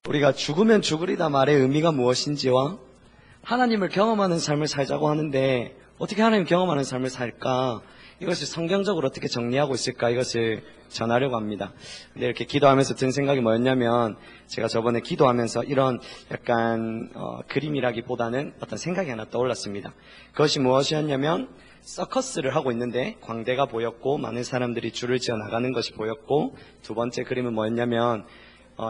우리가 죽으면 죽으리다 말의 의미가 무엇인지와 하나님을 경험하는 삶을 살자고 하는데 어떻게 하나님 경험하는 삶을 살까? 이것을 성경적으로 어떻게 정리하고 있을까? 이것을 전하려고 합니다. 근데 이렇게 기도하면서 든 생각이 뭐였냐면, 제가 저번에 기도하면서 이런 약간 그림이라기보다는 어떤 생각이 하나 떠올랐습니다. 그것이 무엇이었냐면, 서커스를 하고 있는데 광대가 보였고 많은 사람들이 줄을 지어 나가는 것이 보였고, 두 번째 그림은 뭐였냐면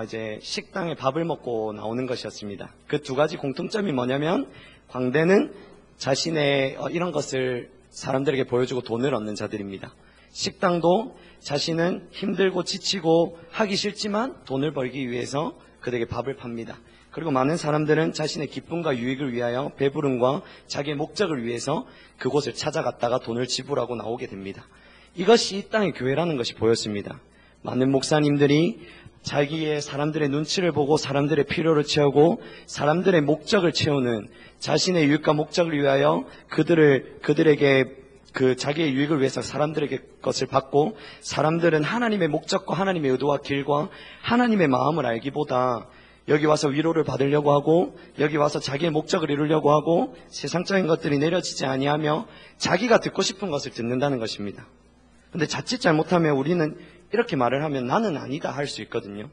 이제 식당에 밥을 먹고 나오는 것이었습니다. 그 두 가지 공통점이 뭐냐면, 광대는 자신의 이런 것을 사람들에게 보여주고 돈을 얻는 자들입니다. 식당도 자신은 힘들고 지치고 하기 싫지만 돈을 벌기 위해서 그들에게 밥을 팝니다. 그리고 많은 사람들은 자신의 기쁨과 유익을 위하여, 배부름과 자기의 목적을 위해서 그곳을 찾아갔다가 돈을 지불하고 나오게 됩니다. 이것이 이 땅의 교회라는 것이 보였습니다. 많은 목사님들이 자기의 사람들의 눈치를 보고 사람들의 필요를 채우고 사람들의 목적을 채우는, 자신의 유익과 목적을 위하여 그들에게 자기의 유익을 위해서 사람들에게 것을 받고, 사람들은 하나님의 목적과 하나님의 의도와 길과 하나님의 마음을 알기보다 여기 와서 위로를 받으려고 하고, 여기 와서 자기의 목적을 이루려고 하고, 세상적인 것들이 내려지지 아니하며 자기가 듣고 싶은 것을 듣는다는 것입니다. 근데 자칫 잘못하면 우리는 이렇게 말을 하면 나는 아니다 할 수 있거든요.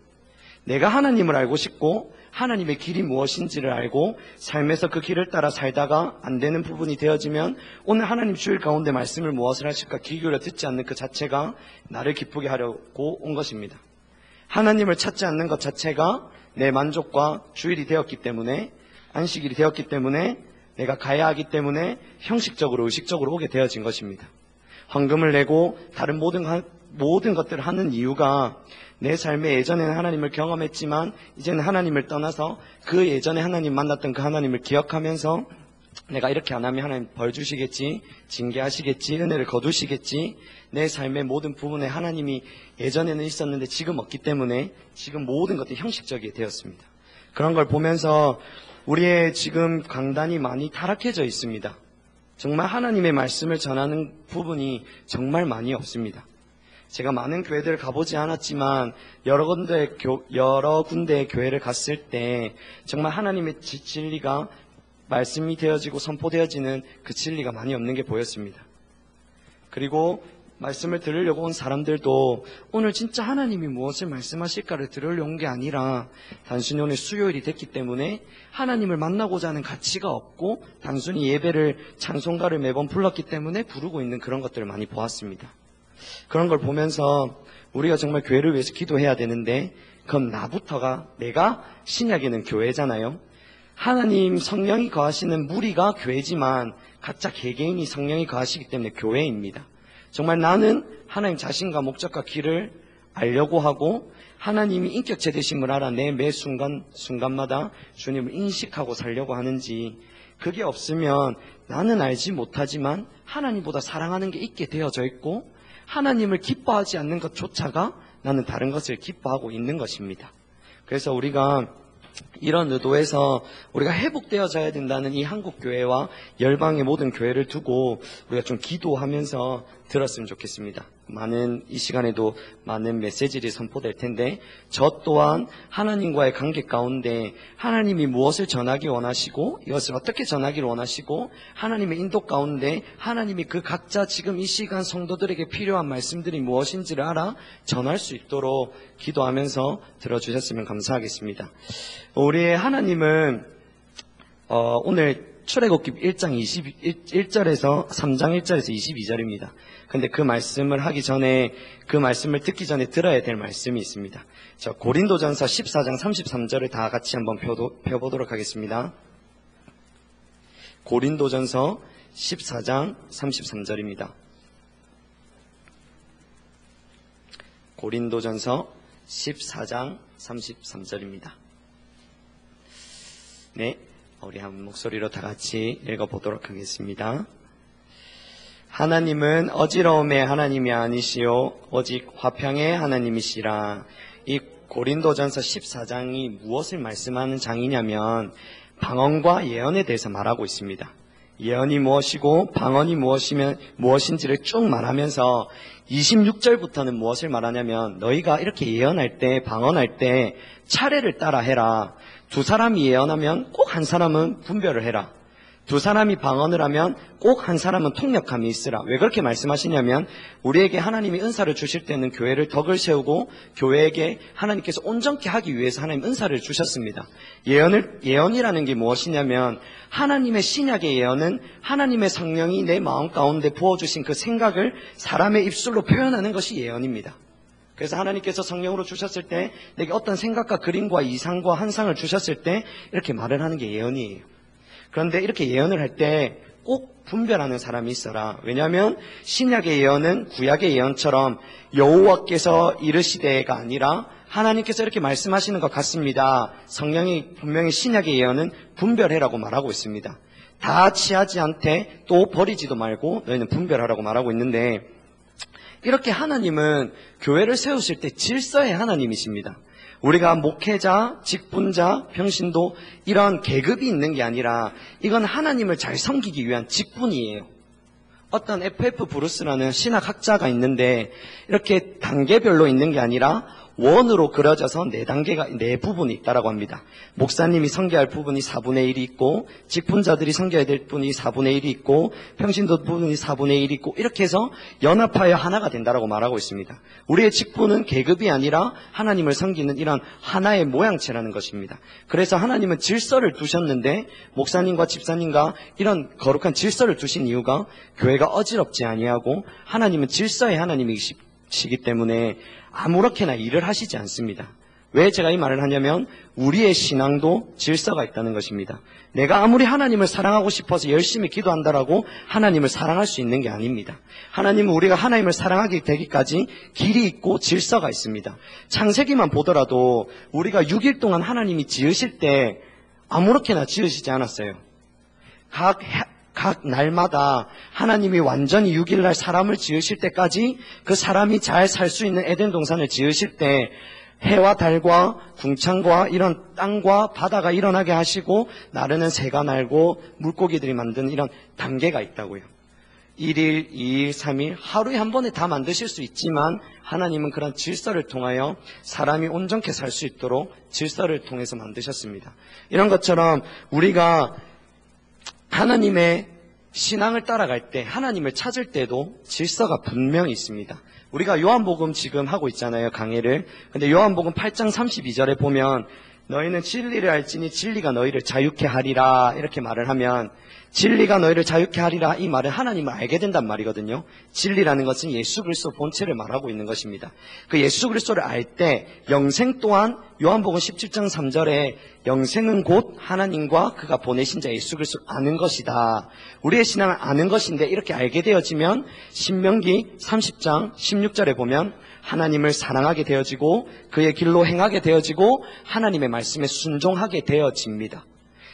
내가 하나님을 알고 싶고 하나님의 길이 무엇인지를 알고 삶에서 그 길을 따라 살다가 안 되는 부분이 되어지면, 오늘 하나님 주일 가운데 말씀을 무엇을 하실까 귀 기울여 듣지 않는 그 자체가 나를 기쁘게 하려고 온 것입니다. 하나님을 찾지 않는 것 자체가 내 만족과 주일이 되었기 때문에, 안식일이 되었기 때문에, 내가 가야 하기 때문에 형식적으로 의식적으로 오게 되어진 것입니다. 헌금을 내고 다른 모든 것들을 하는 이유가, 내 삶에 예전에는 하나님을 경험했지만 이제는 하나님을 떠나서 그 예전에 하나님 만났던 그 하나님을 기억하면서, 내가 이렇게 안 하면 하나님 벌 주시겠지, 징계하시겠지, 은혜를 거두시겠지, 내 삶의 모든 부분에 하나님이 예전에는 있었는데 지금 없기 때문에 지금 모든 것들이 형식적이 되었습니다. 그런 걸 보면서 우리의 지금 강단이 많이 타락해져 있습니다. 정말 하나님의 말씀을 전하는 부분이 정말 많이 없습니다. 제가 많은 교회들을 가보지 않았지만 여러 군데의 교회를 갔을 때 정말 하나님의 진리가 말씀이 되어지고 선포되어지는 그 진리가 많이 없는 게 보였습니다. 그리고 말씀을 들으려고 온 사람들도 오늘 진짜 하나님이 무엇을 말씀하실까를 들으려고 온 게 아니라, 단순히 오늘 수요일이 됐기 때문에 하나님을 만나고자 하는 가치가 없고 단순히 예배를, 찬송가를 매번 불렀기 때문에 부르고 있는 그런 것들을 많이 보았습니다. 그런 걸 보면서 우리가 정말 교회를 위해서 기도해야 되는데, 그럼 나부터가, 내가 신약에는 교회잖아요. 하나님 성령이 거하시는 무리가 교회지만 각자 개개인이 성령이 거하시기 때문에 교회입니다. 정말 나는 하나님 자신과 목적과 길을 알려고 하고, 하나님이 인격체 되심을 알아 내 매 순간마다 주님을 인식하고 살려고 하는지, 그게 없으면 나는 알지 못하지만 하나님보다 사랑하는 게 있게 되어져 있고, 하나님을 기뻐하지 않는 것조차가 나는 다른 것을 기뻐하고 있는 것입니다. 그래서 우리가 이런 의도에서 우리가 회복되어져야 된다는 이 한국교회와 열방의 모든 교회를 두고 우리가 좀 기도하면서 들었으면 좋겠습니다. 이 시간에도 많은 메시지들이 선포될 텐데, 저 또한 하나님과의 관계 가운데 하나님이 무엇을 전하기 원하시고 이것을 어떻게 전하기를 원하시고, 하나님의 인도 가운데 하나님이 그 각자 지금 이 시간 성도들에게 필요한 말씀들이 무엇인지를 알아 전할 수 있도록 기도하면서 들어주셨으면 감사하겠습니다. 우리의 하나님은 오늘 출애굽기 1장 21절에서 3장 1절에서 22절입니다. 근데 그 말씀을 하기 전에, 그 말씀을 듣기 전에 들어야 될 말씀이 있습니다. 자, 고린도전서 14장 33절을 다 같이 한번 펴보도록 하겠습니다. 고린도전서 14장 33절입니다. 고린도전서 14장 33절입니다. 네, 우리 한 목소리로 다 같이 읽어보도록 하겠습니다. 하나님은 어지러움의 하나님이 아니시오 오직 화평의 하나님이시라. 이 고린도전서 14장이 무엇을 말씀하는 장이냐면 방언과 예언에 대해서 말하고 있습니다. 예언이 무엇이고 방언이 무엇인지를 쭉 말하면서 26절부터는 무엇을 말하냐면 너희가 이렇게 예언할 때 방언할 때 차례를 따라 해라. 두 사람이 예언하면 꼭 한 사람은 분별을 해라. 두 사람이 방언을 하면 꼭 한 사람은 통역함이 있으라. 왜 그렇게 말씀하시냐면 우리에게 하나님이 은사를 주실 때는 교회를 덕을 세우고 교회에게 하나님께서 온전케 하기 위해서 하나님 은사를 주셨습니다. 예언이라는 게 무엇이냐면 하나님의 신약의 예언은 하나님의 성령이 내 마음 가운데 부어주신 그 생각을 사람의 입술로 표현하는 것이 예언입니다. 그래서 하나님께서 성령으로 주셨을 때 내게 어떤 생각과 그림과 이상과 환상을 주셨을 때 이렇게 말을 하는 게 예언이에요. 그런데 이렇게 예언을 할 때 꼭 분별하는 사람이 있어라. 왜냐하면 신약의 예언은 구약의 예언처럼 여호와께서 이르시되가 아니라 하나님께서 이렇게 말씀하시는 것 같습니다. 성령이 분명히 신약의 예언은 분별해라고 말하고 있습니다. 다 취하지 않되 또 버리지도 말고 너희는 분별하라고 말하고 있는데, 이렇게 하나님은 교회를 세우실 때 질서의 하나님이십니다. 우리가 목회자, 직분자, 평신도 이런 계급이 있는 게 아니라 이건 하나님을 잘 섬기기 위한 직분이에요. 어떤 FF 브루스라는 신학학자가 있는데 이렇게 단계별로 있는 게 아니라 원으로 그려져서 네 부분이 있다라고 합니다. 목사님이 섬겨야 할 부분이 4분의 1이 있고, 직분자들이 섬겨야 될 부분이 4분의 1이 있고, 평신도 부분이 4분의 1이 있고, 이렇게 해서 연합하여 하나가 된다라고 말하고 있습니다. 우리의 직분은 계급이 아니라 하나님을 섬기는 이런 하나의 모양체라는 것입니다. 그래서 하나님은 질서를 두셨는데 목사님과 집사님과 이런 거룩한 질서를 두신 이유가 교회가 어지럽지 아니하고 하나님은 질서의 하나님이시기 때문에 아무렇게나 일을 하시지 않습니다. 왜 제가 이 말을 하냐면 우리의 신앙도 질서가 있다는 것입니다. 내가 아무리 하나님을 사랑하고 싶어서 열심히 기도한다라고 하나님을 사랑할 수 있는 게 아닙니다. 하나님은 우리가 하나님을 사랑하게 되기까지 길이 있고 질서가 있습니다. 창세기만 보더라도 우리가 6일 동안 하나님이 지으실 때 아무렇게나 지으시지 않았어요. 각 날마다 하나님이 완전히 6일날 사람을 지으실 때까지 그 사람이 잘 살 수 있는 에덴 동산을 지으실 때 해와 달과 궁창과 이런 땅과 바다가 일어나게 하시고 나르는 새가 날고 물고기들이 만드는 이런 단계가 있다고요. 1일, 2일, 3일 하루에 한 번에 다 만드실 수 있지만 하나님은 그런 질서를 통하여 사람이 온전케 살 수 있도록 질서를 통해서 만드셨습니다. 이런 것처럼 우리가 하나님의 신앙을 따라갈 때, 하나님을 찾을 때도 질서가 분명히 있습니다. 우리가 요한복음 지금 하고 있잖아요, 강의를. 근데 요한복음 8장 32절에 보면 너희는 진리를 알지니 진리가 너희를 자유케 하리라 이렇게 말을 하면, 진리가 너희를 자유케 하리라 이 말은 하나님을 알게 된단 말이거든요. 진리라는 것은 예수 그리스도 본체를 말하고 있는 것입니다. 그 예수 그리스도를 알 때 영생 또한 요한복음 17장 3절에 영생은 곧 하나님과 그가 보내신 자 예수 그리스도를 아는 것이다. 우리의 신앙을 아는 것인데 이렇게 알게 되어지면 신명기 30장 16절에 보면 하나님을 사랑하게 되어지고 그의 길로 행하게 되어지고 하나님의 말씀에 순종하게 되어집니다.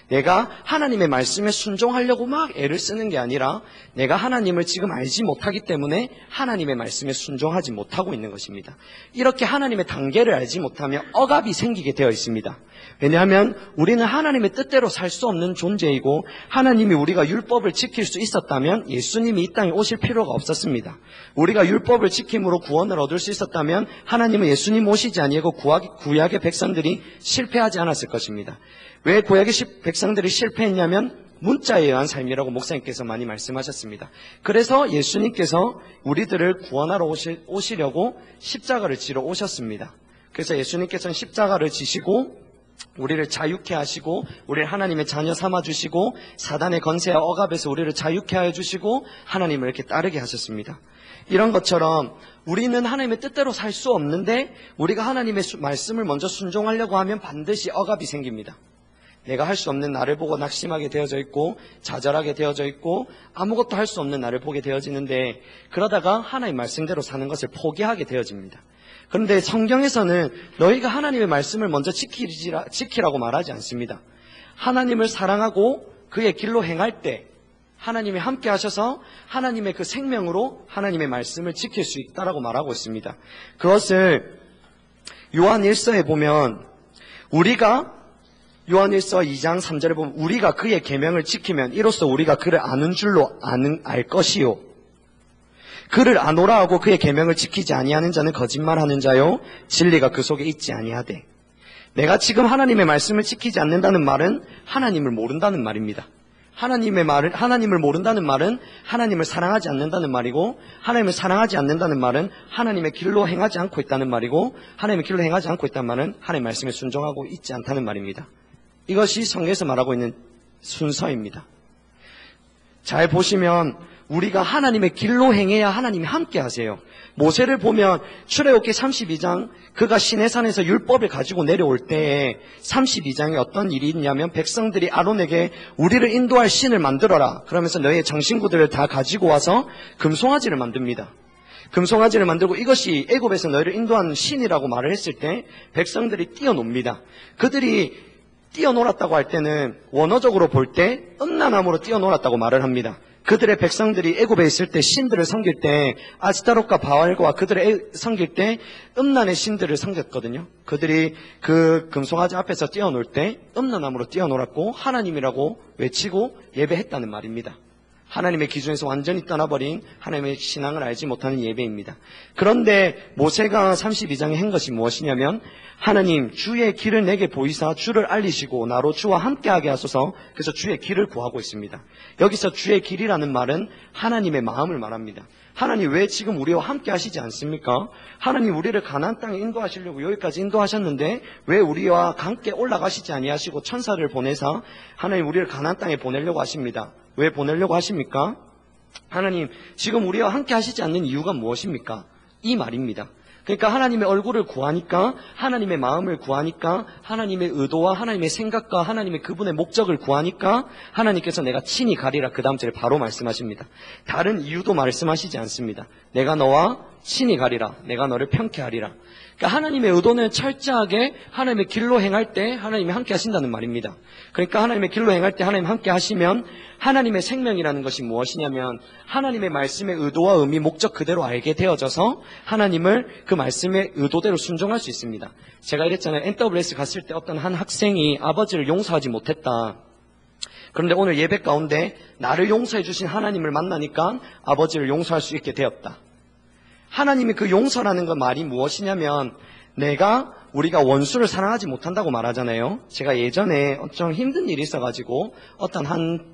내가 하나님의 말씀에 순종하려고 막 애를 쓰는 게 아니라 내가 하나님을 지금 알지 못하기 때문에 하나님의 말씀에 순종하지 못하고 있는 것입니다. 이렇게 하나님의 단계를 알지 못하면 억압이 생기게 되어 있습니다. 왜냐하면 우리는 하나님의 뜻대로 살 수 없는 존재이고 하나님이 우리가 율법을 지킬 수 있었다면 예수님이 이 땅에 오실 필요가 없었습니다. 우리가 율법을 지킴으로 구원을 얻을 수 있었다면 하나님은 예수님 오시지 아니하고 구약의 백성들이 실패하지 않았을 것입니다. 왜 구약의 백성들이 실패했냐면 문자에 의한 삶이라고 목사님께서 많이 말씀하셨습니다. 그래서 예수님께서 우리들을 구원하러 오시려고 십자가를 지러 오셨습니다. 그래서 예수님께서는 십자가를 지시고 우리를 자유케 하시고 우리를 하나님의 자녀 삼아주시고 사단의 건세와 억압에서 우리를 자유케 하여 주시고 하나님을 이렇게 따르게 하셨습니다. 이런 것처럼 우리는 하나님의 뜻대로 살 수 없는데 우리가 하나님의 말씀을 먼저 순종하려고 하면 반드시 억압이 생깁니다. 내가 할 수 없는 나를 보고 낙심하게 되어져 있고 좌절하게 되어져 있고 아무것도 할 수 없는 나를 보게 되어지는데 그러다가 하나님 말씀대로 사는 것을 포기하게 되어집니다. 그런데 성경에서는 너희가 하나님의 말씀을 먼저 지키라고 말하지 않습니다. 하나님을 사랑하고 그의 길로 행할 때 하나님이 함께 하셔서 하나님의 그 생명으로 하나님의 말씀을 지킬 수 있다라고 말하고 있습니다. 그것을 요한 1서에 보면 우리가 요한일서 2장 3절에 보면 우리가 그의 계명을 지키면 이로써 우리가 그를 아는 줄로 알 것이요. 그를 아노라 하고 그의 계명을 지키지 아니하는 자는 거짓말하는 자요 진리가 그 속에 있지 아니하되. 내가 지금 하나님의 말씀을 지키지 않는다는 말은 하나님을 모른다는 말입니다. 하나님을 모른다는 말은 하나님을 사랑하지 않는다는 말이고, 하나님을 사랑하지 않는다는 말은 하나님의 길로 행하지 않고 있다는 말이고, 하나님의 길로 행하지 않고 있다는 말은 하나님의 말씀에 순종하고 있지 않다는 말입니다. 이것이 성경에서 말하고 있는 순서입니다. 잘 보시면 우리가 하나님의 길로 행해야 하나님이 함께 하세요. 모세를 보면 출애굽기 32장 그가 시내산에서 율법을 가지고 내려올 때에 32장에 어떤 일이 있냐면 백성들이 아론에게 우리를 인도할 신을 만들어라. 그러면서 너희의 장신구들을 다 가지고 와서 금송아지를 만듭니다. 금송아지를 만들고 이것이 애굽에서 너희를 인도하는 신이라고 말을 했을 때 백성들이 뛰어놉니다. 그들이 뛰어놀았다고 할 때는 원어적으로 볼 때 음란함으로 뛰어놀았다고 말을 합니다. 그들의 백성들이 애굽에 있을 때 신들을 섬길 때 아스타롯과 바알과 그들을 섬길 때 음란의 신들을 섬겼거든요. 그들이 그 금송아지 앞에서 뛰어놀 때 음란함으로 뛰어놀았고 하나님이라고 외치고 예배했다는 말입니다. 하나님의 기준에서 완전히 떠나버린 하나님의 신앙을 알지 못하는 예배입니다. 그런데 모세가 32장에 한 것이 무엇이냐면 하나님 주의 길을 내게 보이사 주를 알리시고 나로 주와 함께하게 하소서. 그래서 주의 길을 구하고 있습니다. 여기서 주의 길이라는 말은 하나님의 마음을 말합니다. 하나님 왜 지금 우리와 함께 하시지 않습니까? 하나님 우리를 가나안 땅에 인도하시려고 여기까지 인도하셨는데 왜 우리와 함께 올라가시지 아니하시고 천사를 보내사 하나님 우리를 가나안 땅에 보내려고 하십니다. 왜 보내려고 하십니까? 하나님 지금 우리와 함께 하시지 않는 이유가 무엇입니까? 이 말입니다. 그러니까 하나님의 얼굴을 구하니까, 하나님의 마음을 구하니까, 하나님의 의도와 하나님의 생각과 하나님의 그분의 목적을 구하니까 하나님께서 내가 친히 가리라 그 다음 절에 바로 말씀하십니다. 다른 이유도 말씀하시지 않습니다. 내가 너와 친히 가리라. 내가 너를 평케하리라. 그러니까 하나님의 의도는 철저하게 하나님의 길로 행할 때 하나님이 함께 하신다는 말입니다. 그러니까 하나님의 길로 행할 때 하나님 함께 하시면 하나님의 생명이라는 것이 무엇이냐면 하나님의 말씀의 의도와 의미, 목적 그대로 알게 되어져서 하나님을 그 말씀의 의도대로 순종할 수 있습니다. 제가 이랬잖아요. NWS 갔을 때 어떤 한 학생이 아버지를 용서하지 못했다. 그런데 오늘 예배 가운데 나를 용서해 주신 하나님을 만나니까 아버지를 용서할 수 있게 되었다. 하나님이 그 용서라는 건 말이 무엇이냐면 우리가 원수를 사랑하지 못한다고 말하잖아요. 제가 예전에 좀 힘든 일이 있어가지고 어떤 한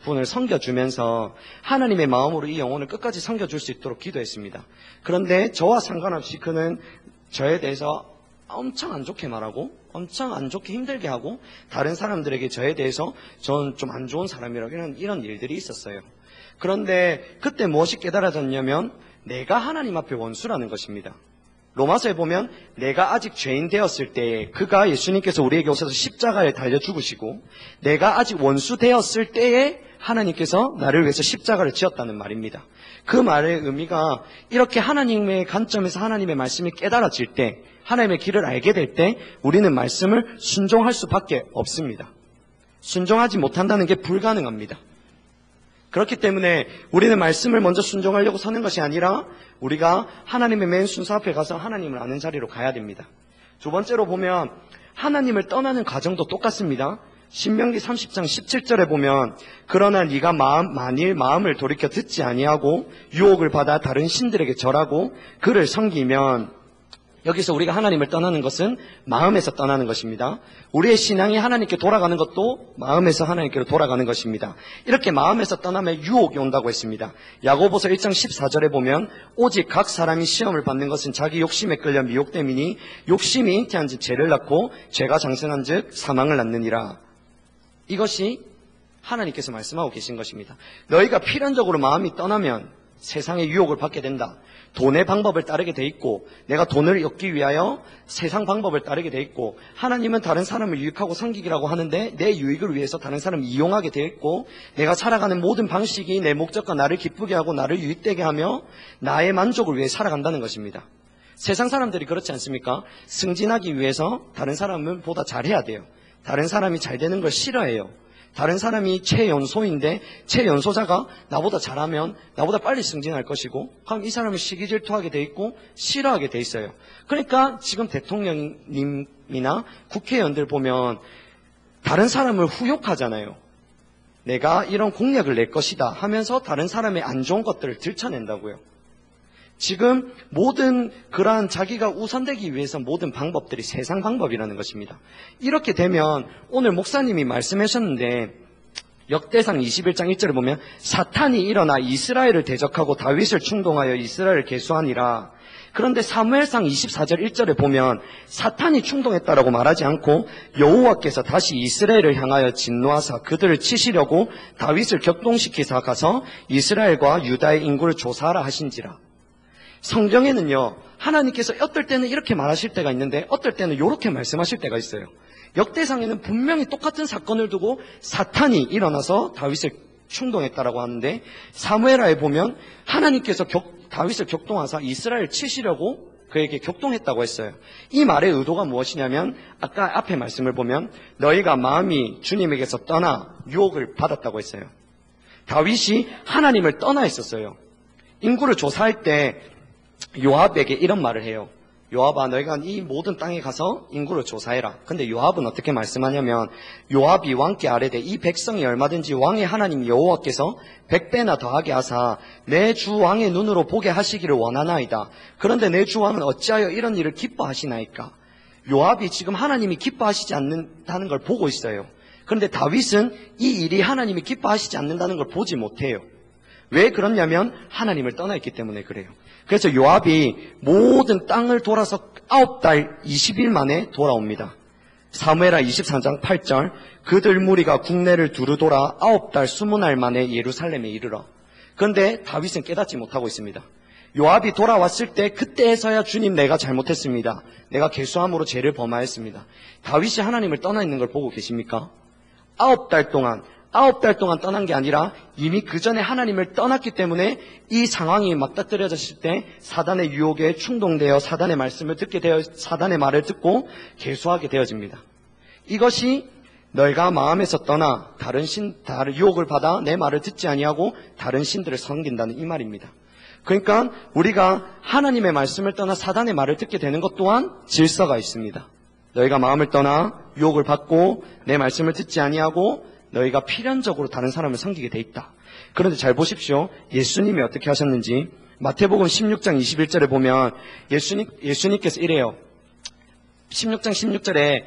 분을 섬겨주면서 하나님의 마음으로 이 영혼을 끝까지 섬겨줄 수 있도록 기도했습니다. 그런데 저와 상관없이 그는 저에 대해서 엄청 안 좋게 말하고 엄청 안 좋게 힘들게 하고 다른 사람들에게 저에 대해서 저는 좀 안 좋은 사람이라고 이런 일들이 있었어요. 그런데 그때 무엇이 깨달아졌냐면 내가 하나님 앞에 원수라는 것입니다. 로마서에 보면 내가 아직 죄인 되었을 때에 그가 예수님께서 우리에게 오셔서 십자가에 달려 죽으시고 내가 아직 원수 되었을 때에 하나님께서 나를 위해서 십자가를 지었다는 말입니다. 그 말의 의미가 이렇게 하나님의 관점에서 하나님의 말씀이 깨달아질 때 하나님의 길을 알게 될 때 우리는 말씀을 순종할 수밖에 없습니다. 순종하지 못한다는 게 불가능합니다. 그렇기 때문에 우리는 말씀을 먼저 순종하려고 서는 것이 아니라 우리가 하나님의 맨 순서 앞에 가서 하나님을 아는 자리로 가야 됩니다. 두 번째로 보면 하나님을 떠나는 과정도 똑같습니다. 신명기 30장 17절에 보면 그러나 네가 만일 마음을 돌이켜 듣지 아니하고 유혹을 받아 다른 신들에게 절하고 그를 섬기면 여기서 우리가 하나님을 떠나는 것은 마음에서 떠나는 것입니다. 우리의 신앙이 하나님께 돌아가는 것도 마음에서 하나님께로 돌아가는 것입니다. 이렇게 마음에서 떠나면 유혹이 온다고 했습니다. 야고보서 1장 14절에 보면 오직 각 사람이 시험을 받는 것은 자기 욕심에 끌려 미혹됨이니 욕심이 잉태한 즉 죄를 낳고 죄가 장성한 즉 사망을 낳느니라. 이것이 하나님께서 말씀하고 계신 것입니다. 너희가 필연적으로 마음이 떠나면 세상의 유혹을 받게 된다. 돈의 방법을 따르게 돼 있고 내가 돈을 얻기 위하여 세상 방법을 따르게 돼 있고 하나님은 다른 사람을 유익하고 섬기기라고 하는데 내 유익을 위해서 다른 사람을 이용하게 돼 있고 내가 살아가는 모든 방식이 내 목적과 나를 기쁘게 하고 나를 유익되게 하며 나의 만족을 위해 살아간다는 것입니다. 세상 사람들이 그렇지 않습니까? 승진하기 위해서 다른 사람은 보다 잘해야 돼요. 다른 사람이 잘 되는 걸 싫어해요. 다른 사람이 최연소인데 최연소자가 나보다 잘하면 나보다 빨리 승진할 것이고 그럼 이 사람은 시기 질투하게 돼 있고 싫어하게 돼 있어요. 그러니까 지금 대통령님이나 국회의원들 보면 다른 사람을 후욕하잖아요. 내가 이런 공약을 낼 것이다 하면서 다른 사람의 안 좋은 것들을 들춰낸다고요. 지금 모든 그러한 자기가 우선되기 위해서 모든 방법들이 세상 방법이라는 것입니다. 이렇게 되면 오늘 목사님이 말씀하셨는데 역대상 21장 1절을 보면 사탄이 일어나 이스라엘을 대적하고 다윗을 충동하여 이스라엘을 계수하니라. 그런데 사무엘상 24절 1절에 보면 사탄이 충동했다라고 말하지 않고 여호와께서 다시 이스라엘을 향하여 진노하사 그들을 치시려고 다윗을 격동시키사 가서 이스라엘과 유다의 인구를 조사하라 하신지라. 성경에는요, 하나님께서 어떨 때는 이렇게 말하실 때가 있는데 어떨 때는 이렇게 말씀하실 때가 있어요. 역대상에는 분명히 똑같은 사건을 두고 사탄이 일어나서 다윗을 충동했다라고 하는데 사무엘하에 보면 하나님께서 다윗을 격동하사 이스라엘을 치시려고 그에게 격동했다고 했어요. 이 말의 의도가 무엇이냐면 아까 앞에 말씀을 보면 너희가 마음이 주님에게서 떠나 유혹을 받았다고 했어요. 다윗이 하나님을 떠나 있었어요. 인구를 조사할 때 요압에게 이런 말을 해요. 요압아, 너희가 이 모든 땅에 가서 인구를 조사해라. 근데 요압은 어떻게 말씀하냐면 요압이 왕께 아뢰되 이 백성이 얼마든지 왕의 하나님 여호와께서 100배나 더하게 하사 내 주 왕의 눈으로 보게 하시기를 원하나이다. 그런데 내 주 왕은 어찌하여 이런 일을 기뻐하시나이까? 요압이 지금 하나님이 기뻐하시지 않는다는 걸 보고 있어요. 그런데 다윗은 이 일이 하나님이 기뻐하시지 않는다는 걸 보지 못해요. 왜 그러냐면 하나님을 떠나 있기 때문에 그래요. 그래서 요압이 모든 땅을 돌아서 9달 20일 만에 돌아옵니다. 사무엘하 23장 8절 그들 무리가 국내를 두루 돌아 9달 20날 만에 예루살렘에 이르러. 그런데 다윗은 깨닫지 못하고 있습니다. 요압이 돌아왔을 때 그때에서야 주님 내가 잘못했습니다. 내가 계수함으로 죄를 범하였습니다. 다윗이 하나님을 떠나 있는 걸 보고 계십니까? 9달 동안 떠난 게 아니라 이미 그 전에 하나님을 떠났기 때문에 이 상황이 맞닥뜨려졌을 때 사단의 유혹에 충동되어 사단의 말씀을 듣게 되어 사단의 말을 듣고 계수하게 되어집니다. 이것이 너희가 마음에서 떠나 다른 유혹을 받아 내 말을 듣지 아니하고 다른 신들을 섬긴다는 이 말입니다. 그러니까 우리가 하나님의 말씀을 떠나 사단의 말을 듣게 되는 것 또한 질서가 있습니다. 너희가 마음을 떠나 유혹을 받고 내 말씀을 듣지 아니하고 너희가 필연적으로 다른 사람을 섬기게 돼 있다. 그런데 잘 보십시오. 예수님이 어떻게 하셨는지 마태복음 16장 21절에 보면 예수님께서 이래요. 16장 16절에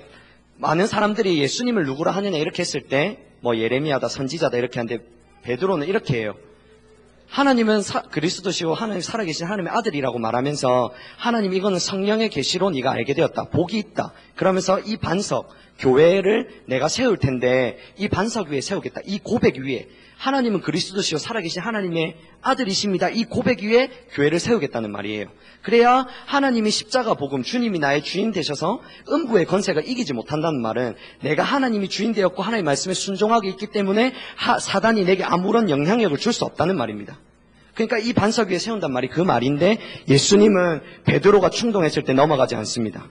많은 사람들이 예수님을 누구라 하느냐 이렇게 했을 때 뭐 예레미야다 선지자다 이렇게 하는데 베드로는 이렇게 해요. 하나님은 그리스도시요 하나님 살아계신 하나님의 아들이라고 말하면서 하나님 이거는 성령의 계시로 네가 알게 되었다. 복이 있다. 그러면서 이 반석 교회를 내가 세울 텐데 이 반석 위에 세우겠다. 이 고백 위에 하나님은 그리스도시요 살아계신 하나님의 아들이십니다. 이 고백 위에 교회를 세우겠다는 말이에요. 그래야 하나님이 십자가 복음 주님이 나의 주인 되셔서 음부의 권세가 이기지 못한다는 말은 내가 하나님이 주인 되었고 하나님의 말씀에 순종하고 있기 때문에 사단이 내게 아무런 영향력을 줄 수 없다는 말입니다. 그러니까 이 반석 위에 세운단 말이 그 말인데 예수님은 베드로가 충동했을 때 넘어가지 않습니다.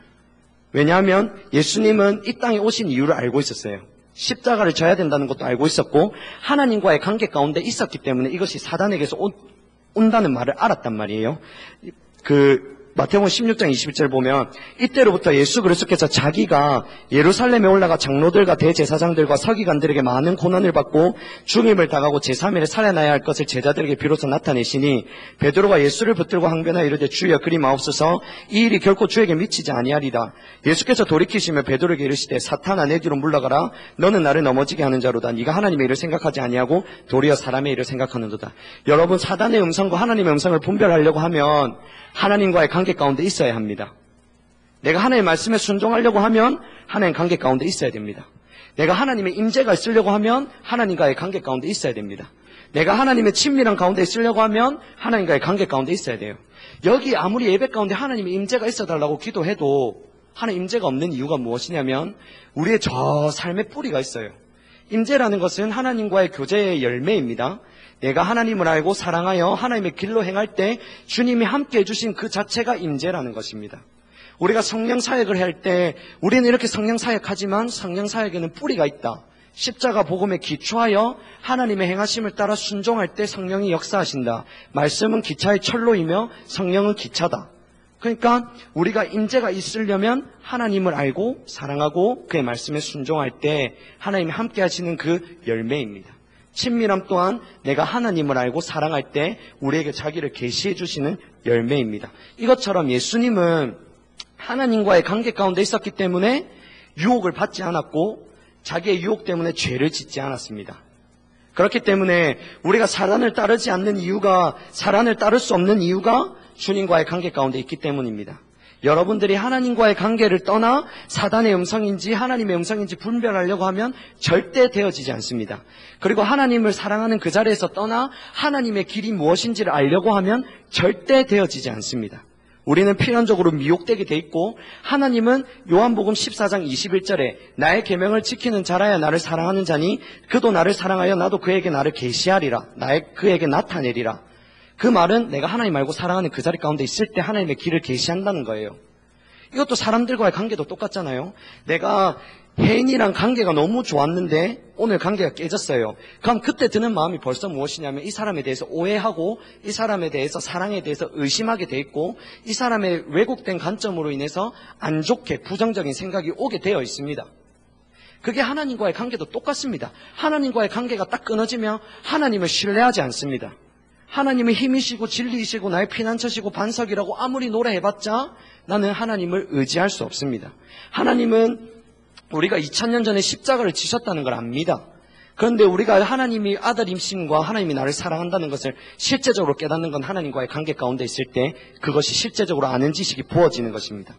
왜냐하면 예수님은 이 땅에 오신 이유를 알고 있었어요. 십자가를 져야 된다는 것도 알고 있었고 하나님과의 관계 가운데 있었기 때문에 이것이 사단에게서 온다는 말을 알았단 말이에요. 마태복음 16장 21절 보면 이때로부터 예수 그리스도께서 자기가 예루살렘에 올라가 장로들과 대제사장들과 서기관들에게 많은 고난을 받고 죽임을 당하고 제3일에 살아나야 할 것을 제자들에게 비로소 나타내시니 베드로가 예수를 붙들고 항변하여 이르되 주여 그리 마옵소서 이 일이 결코 주에게 미치지 아니하리라. 예수께서 돌이키시며 베드로에게 이르시되 사탄아 내 뒤로 물러가라. 너는 나를 넘어지게 하는 자로다. 네가 하나님의 일을 생각하지 아니하고 도리어 사람의 일을 생각하는도다. 여러분 사단의 음성과 하나님의 음성을 분별하려고 하면 하나님과의 관계 가운데 있어야 합니다. 내가 하나님의 말씀에 순종하려고 하면 하나님 관계 가운데 있어야 됩니다. 내가 하나님의 임재가 있으려고 하면 하나님과의 관계 가운데 있어야 됩니다. 내가 하나님의 친밀한 가운데 있으려고 하면 하나님과의 관계 가운데 있어야 돼요. 여기 아무리 예배 가운데 하나님의 임재가 있어달라고 기도해도 하나님 임재가 없는 이유가 무엇이냐면 우리의 저 삶의 뿌리가 있어요. 임재라는 것은 하나님과의 교제의 열매입니다. 내가 하나님을 알고 사랑하여 하나님의 길로 행할 때 주님이 함께 해주신 그 자체가 임재라는 것입니다. 우리가 성령 사역을 할 때 우리는 이렇게 성령 사역하지만 성령 사역에는 뿌리가 있다. 십자가 복음에 기초하여 하나님의 행하심을 따라 순종할 때 성령이 역사하신다. 말씀은 기차의 철로이며 성령은 기차다. 그러니까 우리가 임재가 있으려면 하나님을 알고 사랑하고 그의 말씀에 순종할 때 하나님이 함께 하시는 그 열매입니다. 친밀함 또한 내가 하나님을 알고 사랑할 때 우리에게 자기를 계시해 주시는 열매입니다. 이것처럼 예수님은 하나님과의 관계 가운데 있었기 때문에 유혹을 받지 않았고 자기의 유혹 때문에 죄를 짓지 않았습니다. 그렇기 때문에 우리가 사단을 따르지 않는 이유가, 사단을 따를 수 없는 이유가 주님과의 관계 가운데 있기 때문입니다. 여러분들이 하나님과의 관계를 떠나 사단의 음성인지 하나님의 음성인지 분별하려고 하면 절대 되어지지 않습니다. 그리고 하나님을 사랑하는 그 자리에서 떠나 하나님의 길이 무엇인지를 알려고 하면 절대 되어지지 않습니다. 우리는 필연적으로 미혹되게 돼 있고, 하나님은 요한복음 14장 21절에 나의 계명을 지키는 자라야 나를 사랑하는 자니 그도 나를 사랑하여 나도 그에게 나를 계시하리라, 그에게 나타내리라. 그 말은 내가 하나님 알고 사랑하는 그 자리 가운데 있을 때 하나님의 길을 계시한다는 거예요. 이것도 사람들과의 관계도 똑같잖아요. 내가 혜인이랑 관계가 너무 좋았는데 오늘 관계가 깨졌어요. 그럼 그때 드는 마음이 벌써 무엇이냐면 이 사람에 대해서 오해하고 이 사람에 대해서 사랑에 대해서 의심하게 돼 있고 이 사람의 왜곡된 관점으로 인해서 안 좋게 부정적인 생각이 오게 되어 있습니다. 그게 하나님과의 관계도 똑같습니다. 하나님과의 관계가 딱 끊어지면 하나님을 신뢰하지 않습니다. 하나님은 힘이시고 진리이시고 나의 피난처시고 반석이라고 아무리 노래해봤자 나는 하나님을 의지할 수 없습니다. 하나님은 우리가 2000년 전에 십자가를 지셨다는 걸 압니다. 그런데 우리가 하나님이 아들임심과 하나님이 나를 사랑한다는 것을 실제적으로 깨닫는 건 하나님과의 관계 가운데 있을 때 그것이 실제적으로 아는 지식이 부어지는 것입니다.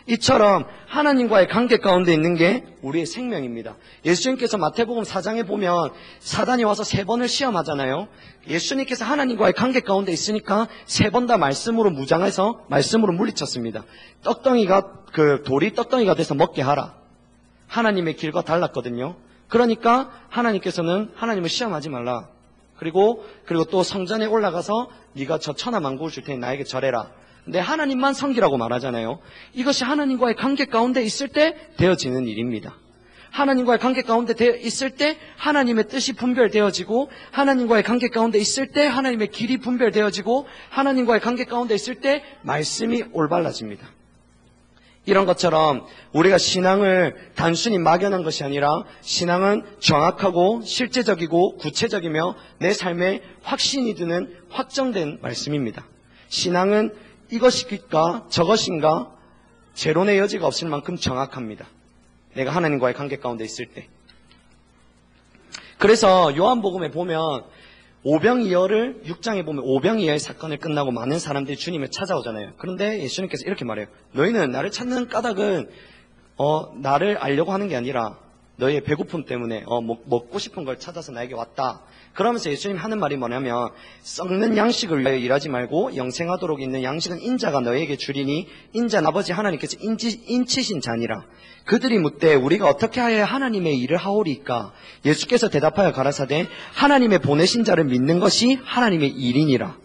이처럼 하나님과의 관계 가운데 있는 게 우리의 생명입니다. 예수님께서 마태복음 4장에 보면 사단이 와서 3번을 시험하잖아요. 예수님께서 하나님과의 관계 가운데 있으니까 3번 다 말씀으로 무장해서 말씀으로 물리쳤습니다. 돌이 떡덩이가 돼서 먹게 하라. 하나님의 길과 달랐거든요. 그러니까 하나님께서는 하나님을 시험하지 말라. 그리고 또 성전에 올라가서 네가 저 천하만국을 줄 테니 나에게 절해라. 근데 하나님만 섬기라고 말하잖아요. 이것이 하나님과의 관계 가운데 있을 때 되어지는 일입니다. 하나님과의 관계 가운데 있을 때 하나님의 뜻이 분별되어지고, 하나님과의 관계 가운데 있을 때 하나님의 길이 분별되어지고, 하나님과의 관계 가운데 있을 때 말씀이 올바라집니다. 이런 것처럼 우리가 신앙을 단순히 막연한 것이 아니라 신앙은 정확하고 실제적이고 구체적이며 내 삶에 확신이 드는 확정된 말씀입니다. 신앙은 이것일까 저것인가 재론의 여지가 없을 만큼 정확합니다. 내가 하나님과의 관계 가운데 있을 때. 그래서 요한복음에 보면 오병이어를 6장에 보면 오병이어의 사건을 끝나고 많은 사람들이 주님을 찾아오잖아요. 그런데 예수님께서 이렇게 말해요. 너희는 나를 찾는 까닭은 나를 알려고 하는 게 아니라 너희의 배고픔 때문에 먹고 싶은 걸 찾아서 나에게 왔다. 그러면서 예수님 하는 말이 뭐냐면 썩는 양식을 위하여 일하지 말고 영생하도록 있는 양식은 인자가 너희에게 주리니 인자는 아버지 하나님께서 인치신 자니라. 그들이 묻되 우리가 어떻게 하여야 하나님의 일을 하오리까? 예수께서 대답하여 가라사대 하나님의 보내신 자를 믿는 것이 하나님의 일이니라.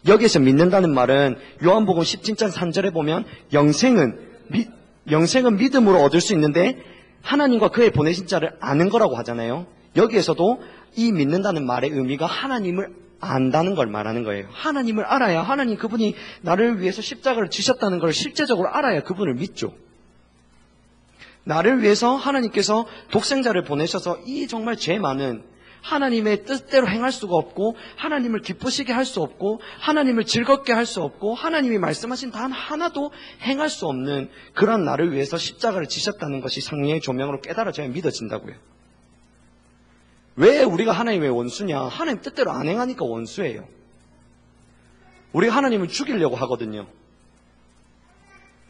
여기에서 믿는다는 말은 요한복음 17장 3절에 보면 영생은 믿음으로 얻을 수 있는데 하나님과 그의 보내신 자를 아는 거라고 하잖아요. 여기에서도 이 믿는다는 말의 의미가 하나님을 안다는 걸 말하는 거예요. 하나님을 알아야, 하나님 그분이 나를 위해서 십자가를 지셨다는 걸 실제적으로 알아야 그분을 믿죠. 나를 위해서 하나님께서 독생자를 보내셔서 이 정말 죄 많은 하나님의 뜻대로 행할 수가 없고 하나님을 기쁘시게 할 수 없고 하나님을 즐겁게 할 수 없고 하나님이 말씀하신 단 하나도 행할 수 없는 그런 나를 위해서 십자가를 지셨다는 것이 성령의 조명으로 깨달아져야 믿어진다고요. 왜 우리가 하나님의 원수냐? 하나님 뜻대로 안 행하니까 원수예요. 우리가 하나님을 죽이려고 하거든요.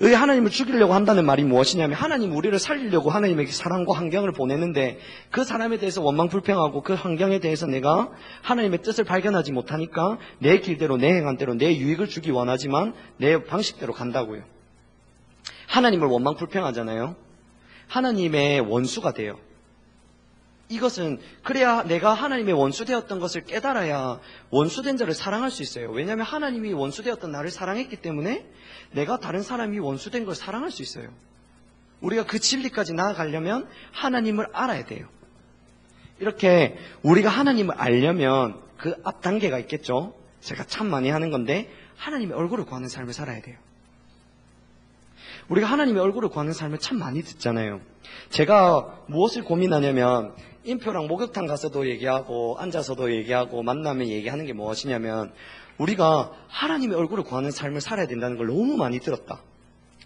왜 하나님을 죽이려고 한다는 말이 무엇이냐면 하나님 우리를 살리려고 하나님에게 사랑과 환경을 보내는데 그 사람에 대해서 원망불평하고 그 환경에 대해서 내가 하나님의 뜻을 발견하지 못하니까 내 길대로 내 행한대로 내 유익을 주기 원하지만 내 방식대로 간다고요. 하나님을 원망불평하잖아요. 하나님의 원수가 돼요. 이것은 그래야 내가 하나님의 원수되었던 것을 깨달아야 원수된 자를 사랑할 수 있어요. 왜냐하면 하나님이 원수되었던 나를 사랑했기 때문에 내가 다른 사람이 원수된 걸 사랑할 수 있어요. 우리가 그 진리까지 나아가려면 하나님을 알아야 돼요. 이렇게 우리가 하나님을 알려면 그 앞 단계가 있겠죠. 제가 참 많이 하는 건데 하나님의 얼굴을 구하는 삶을 살아야 돼요. 우리가 하나님의 얼굴을 구하는 삶을 참 많이 듣잖아요. 제가 무엇을 고민하냐면 인표랑 목욕탕 가서도 얘기하고 앉아서도 얘기하고 만나면 얘기하는 게 무엇이냐면 우리가 하나님의 얼굴을 구하는 삶을 살아야 된다는 걸 너무 많이 들었다.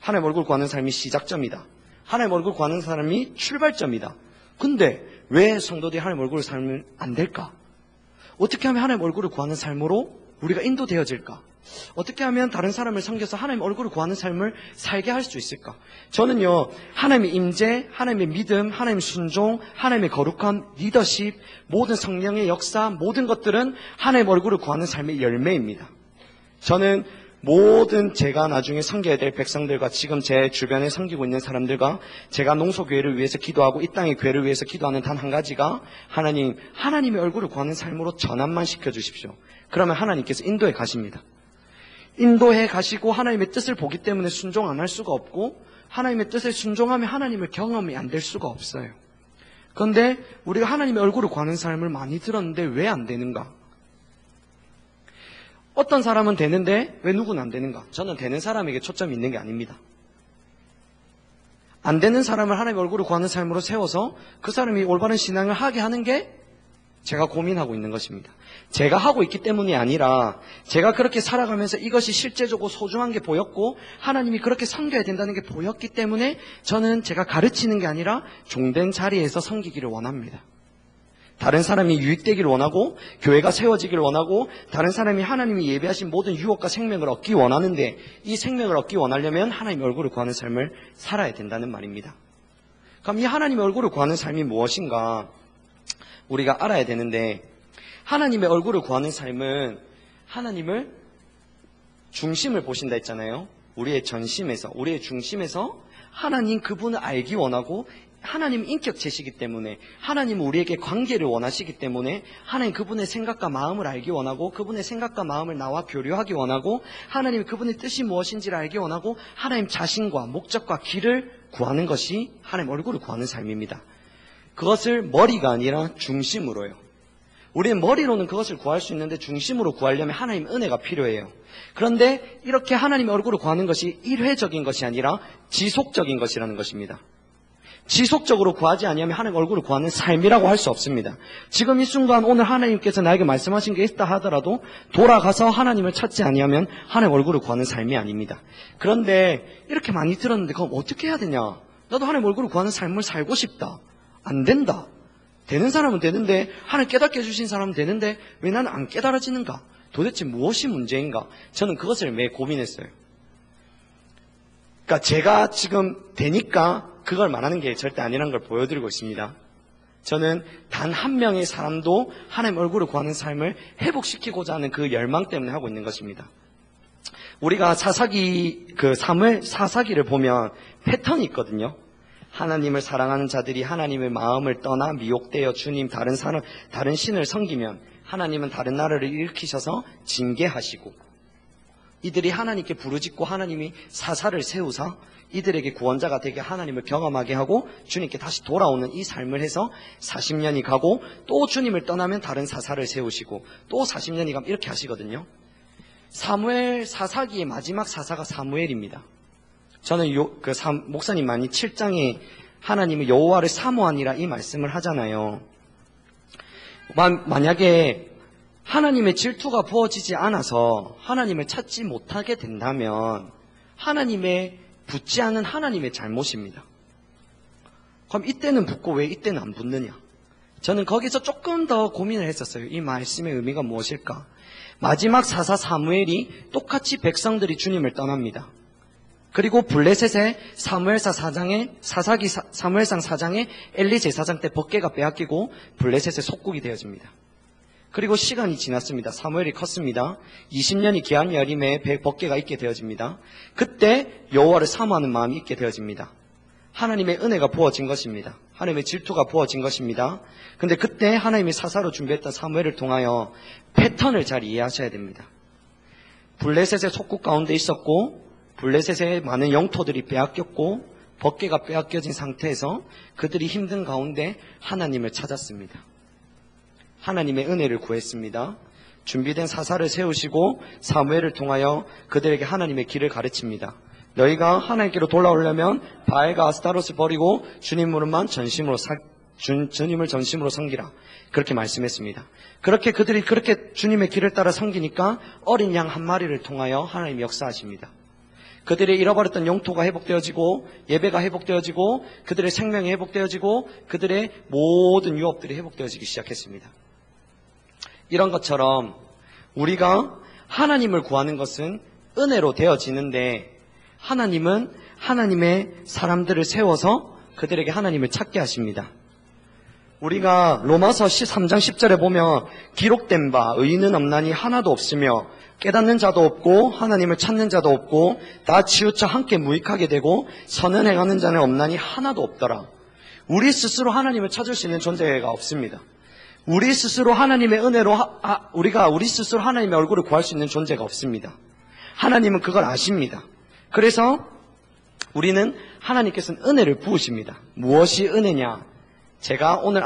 하나님의 얼굴을 구하는 삶이 시작점이다. 하나님의 얼굴을 구하는 사람이 출발점이다. 근데 왜 성도들이 하나님의 얼굴을 살면 안 될까? 어떻게 하면 하나님의 얼굴을 구하는 삶으로 우리가 인도되어질까? 어떻게 하면 다른 사람을 섬겨서 하나님의 얼굴을 구하는 삶을 살게 할 수 있을까? 저는요, 하나님의 임재, 하나님의 믿음, 하나님의 순종, 하나님의 거룩함, 리더십, 모든 성령의 역사, 모든 것들은 하나님의 얼굴을 구하는 삶의 열매입니다. 저는 모든 제가 나중에 섬겨야 될 백성들과 지금 제 주변에 섬기고 있는 사람들과 제가 농소교회를 위해서 기도하고 이 땅의 교회를 위해서 기도하는 단 한 가지가 하나님의 얼굴을 구하는 삶으로 전환만 시켜주십시오. 그러면 하나님께서 인도에 가십니다. 인도해 가시고 하나님의 뜻을 보기 때문에 순종 안 할 수가 없고 하나님의 뜻에 순종하면 하나님을 경험이 안 될 수가 없어요. 그런데 우리가 하나님의 얼굴을 구하는 삶을 많이 들었는데 왜 안 되는가? 어떤 사람은 되는데 왜 누구는 안 되는가? 저는 되는 사람에게 초점이 있는 게 아닙니다. 안 되는 사람을 하나님의 얼굴을 구하는 삶으로 세워서 그 사람이 올바른 신앙을 하게 하는 게 제가 고민하고 있는 것입니다. 제가 하고 있기 때문이 아니라 제가 그렇게 살아가면서 이것이 실제적으로 소중한 게 보였고 하나님이 그렇게 섬겨야 된다는 게 보였기 때문에 저는 제가 가르치는 게 아니라 종된 자리에서 섬기기를 원합니다. 다른 사람이 유익되기를 원하고 교회가 세워지기를 원하고 다른 사람이 하나님이 예배하신 모든 유혹과 생명을 얻기 원하는데 이 생명을 얻기 원하려면 하나님의 얼굴을 구하는 삶을 살아야 된다는 말입니다. 그럼 이 하나님의 얼굴을 구하는 삶이 무엇인가 우리가 알아야 되는데 하나님의 얼굴을 구하는 삶은 하나님을 중심을 보신다 했잖아요. 우리의 전심에서 우리의 중심에서 하나님 그분을 알기 원하고 하나님 인격체시기 때문에 하나님은 우리에게 관계를 원하시기 때문에 하나님 그분의 생각과 마음을 알기 원하고 그분의 생각과 마음을 나와 교류하기 원하고 하나님 그분의 뜻이 무엇인지를 알기 원하고 하나님 자신과 목적과 길을 구하는 것이 하나님 얼굴을 구하는 삶입니다. 그것을 머리가 아니라 중심으로요. 우리는 머리로는 그것을 구할 수 있는데 중심으로 구하려면 하나님의 은혜가 필요해요. 그런데 이렇게 하나님의 얼굴을 구하는 것이 일회적인 것이 아니라 지속적인 것이라는 것입니다. 지속적으로 구하지 아니하면 하나님 얼굴을 구하는 삶이라고 할 수 없습니다. 지금 이 순간 오늘 하나님께서 나에게 말씀하신 게 있다 하더라도 돌아가서 하나님을 찾지 아니하면 하나님 얼굴을 구하는 삶이 아닙니다. 그런데 이렇게 많이 들었는데 그럼 어떻게 해야 되냐? 나도 하나님 얼굴을 구하는 삶을 살고 싶다. 안 된다. 되는 사람은 되는데 하나님 깨닫게 해주신 사람은 되는데 왜 나는 안 깨달아지는가? 도대체 무엇이 문제인가? 저는 그것을 매일 고민했어요. 그러니까 제가 지금 되니까 그걸 말하는 게 절대 아니라는 걸 보여드리고 있습니다. 저는 단 한 명의 사람도 하나님 얼굴을 구하는 삶을 회복시키고자 하는 그 열망 때문에 하고 있는 것입니다. 우리가 사무엘 사사기를 보면 패턴이 있거든요. 하나님을 사랑하는 자들이 하나님의 마음을 떠나 미혹되어 주님 다른 신을 섬기면 하나님은 다른 나라를 일으키셔서 징계하시고 이들이 하나님께 부르짖고 하나님이 사사를 세우사 이들에게 구원자가 되게 하나님을 경험하게 하고 주님께 다시 돌아오는 이 삶을 해서 40년이 가고 또 주님을 떠나면 다른 사사를 세우시고 또 40년이 가면 이렇게 하시거든요. 사무엘 사사기의 마지막 사사가 사무엘입니다. 저는 목사님 많이 7장에 하나님의 여호와를 사모하니라 이 말씀을 하잖아요. 만약에 하나님의 질투가 부어지지 않아서 하나님을 찾지 못하게 된다면 하나님의 붙지 않은 하나님의 잘못입니다. 그럼 이때는 붙고 왜 이때는 안 붙느냐? 저는 거기서 조금 더 고민을 했었어요. 이 말씀의 의미가 무엇일까? 마지막 사사 사무엘이 똑같이 백성들이 주님을 떠납니다. 그리고 블레셋의 사무엘상 4장에 엘리 제사장 때 법궤가 빼앗기고 블레셋의 속국이 되어집니다. 그리고 시간이 지났습니다. 사무엘이 컸습니다. 20년이 기한 여림에 법궤가 있게 되어집니다. 그때 여호와를 사모하는 마음이 있게 되어집니다. 하나님의 은혜가 부어진 것입니다. 하나님의 질투가 부어진 것입니다. 근데 그때 하나님이 사사로 준비했던 사무엘을 통하여 패턴을 잘 이해하셔야 됩니다. 블레셋의 속국 가운데 있었고 블레셋의 많은 영토들이 빼앗겼고 법궤가 빼앗겨진 상태에서 그들이 힘든 가운데 하나님을 찾았습니다. 하나님의 은혜를 구했습니다. 준비된 사사를 세우시고 사무엘을 통하여 그들에게 하나님의 길을 가르칩니다. 너희가 하나님께로 돌아오려면 바알과 아스타롯을 버리고 주님을 전심으로 섬기라. 그렇게 말씀했습니다. 그들이 그렇게 주님의 길을 따라 섬기니까 어린 양 한 마리를 통하여 하나님이 역사하십니다. 그들의 잃어버렸던 영토가 회복되어지고 예배가 회복되어지고 그들의 생명이 회복되어지고 그들의 모든 유업들이 회복되어지기 시작했습니다. 이런 것처럼 우리가 하나님을 구하는 것은 은혜로 되어지는데 하나님은 하나님의 사람들을 세워서 그들에게 하나님을 찾게 하십니다. 우리가 로마서 13장 10절에 보면 기록된 바 의인은 없나니 하나도 없으며 깨닫는 자도 없고 하나님을 찾는 자도 없고 다 치우쳐 함께 무익하게 되고 선을 행하는 자는 없나니 하나도 없더라. 우리 스스로 하나님을 찾을 수 있는 존재가 없습니다. 우리 스스로 하나님의 은혜로 우리가 우리 스스로 하나님의 얼굴을 구할 수 있는 존재가 없습니다. 하나님은 그걸 아십니다. 그래서 우리는 하나님께서는 은혜를 부으십니다. 무엇이 은혜냐? 제가 오늘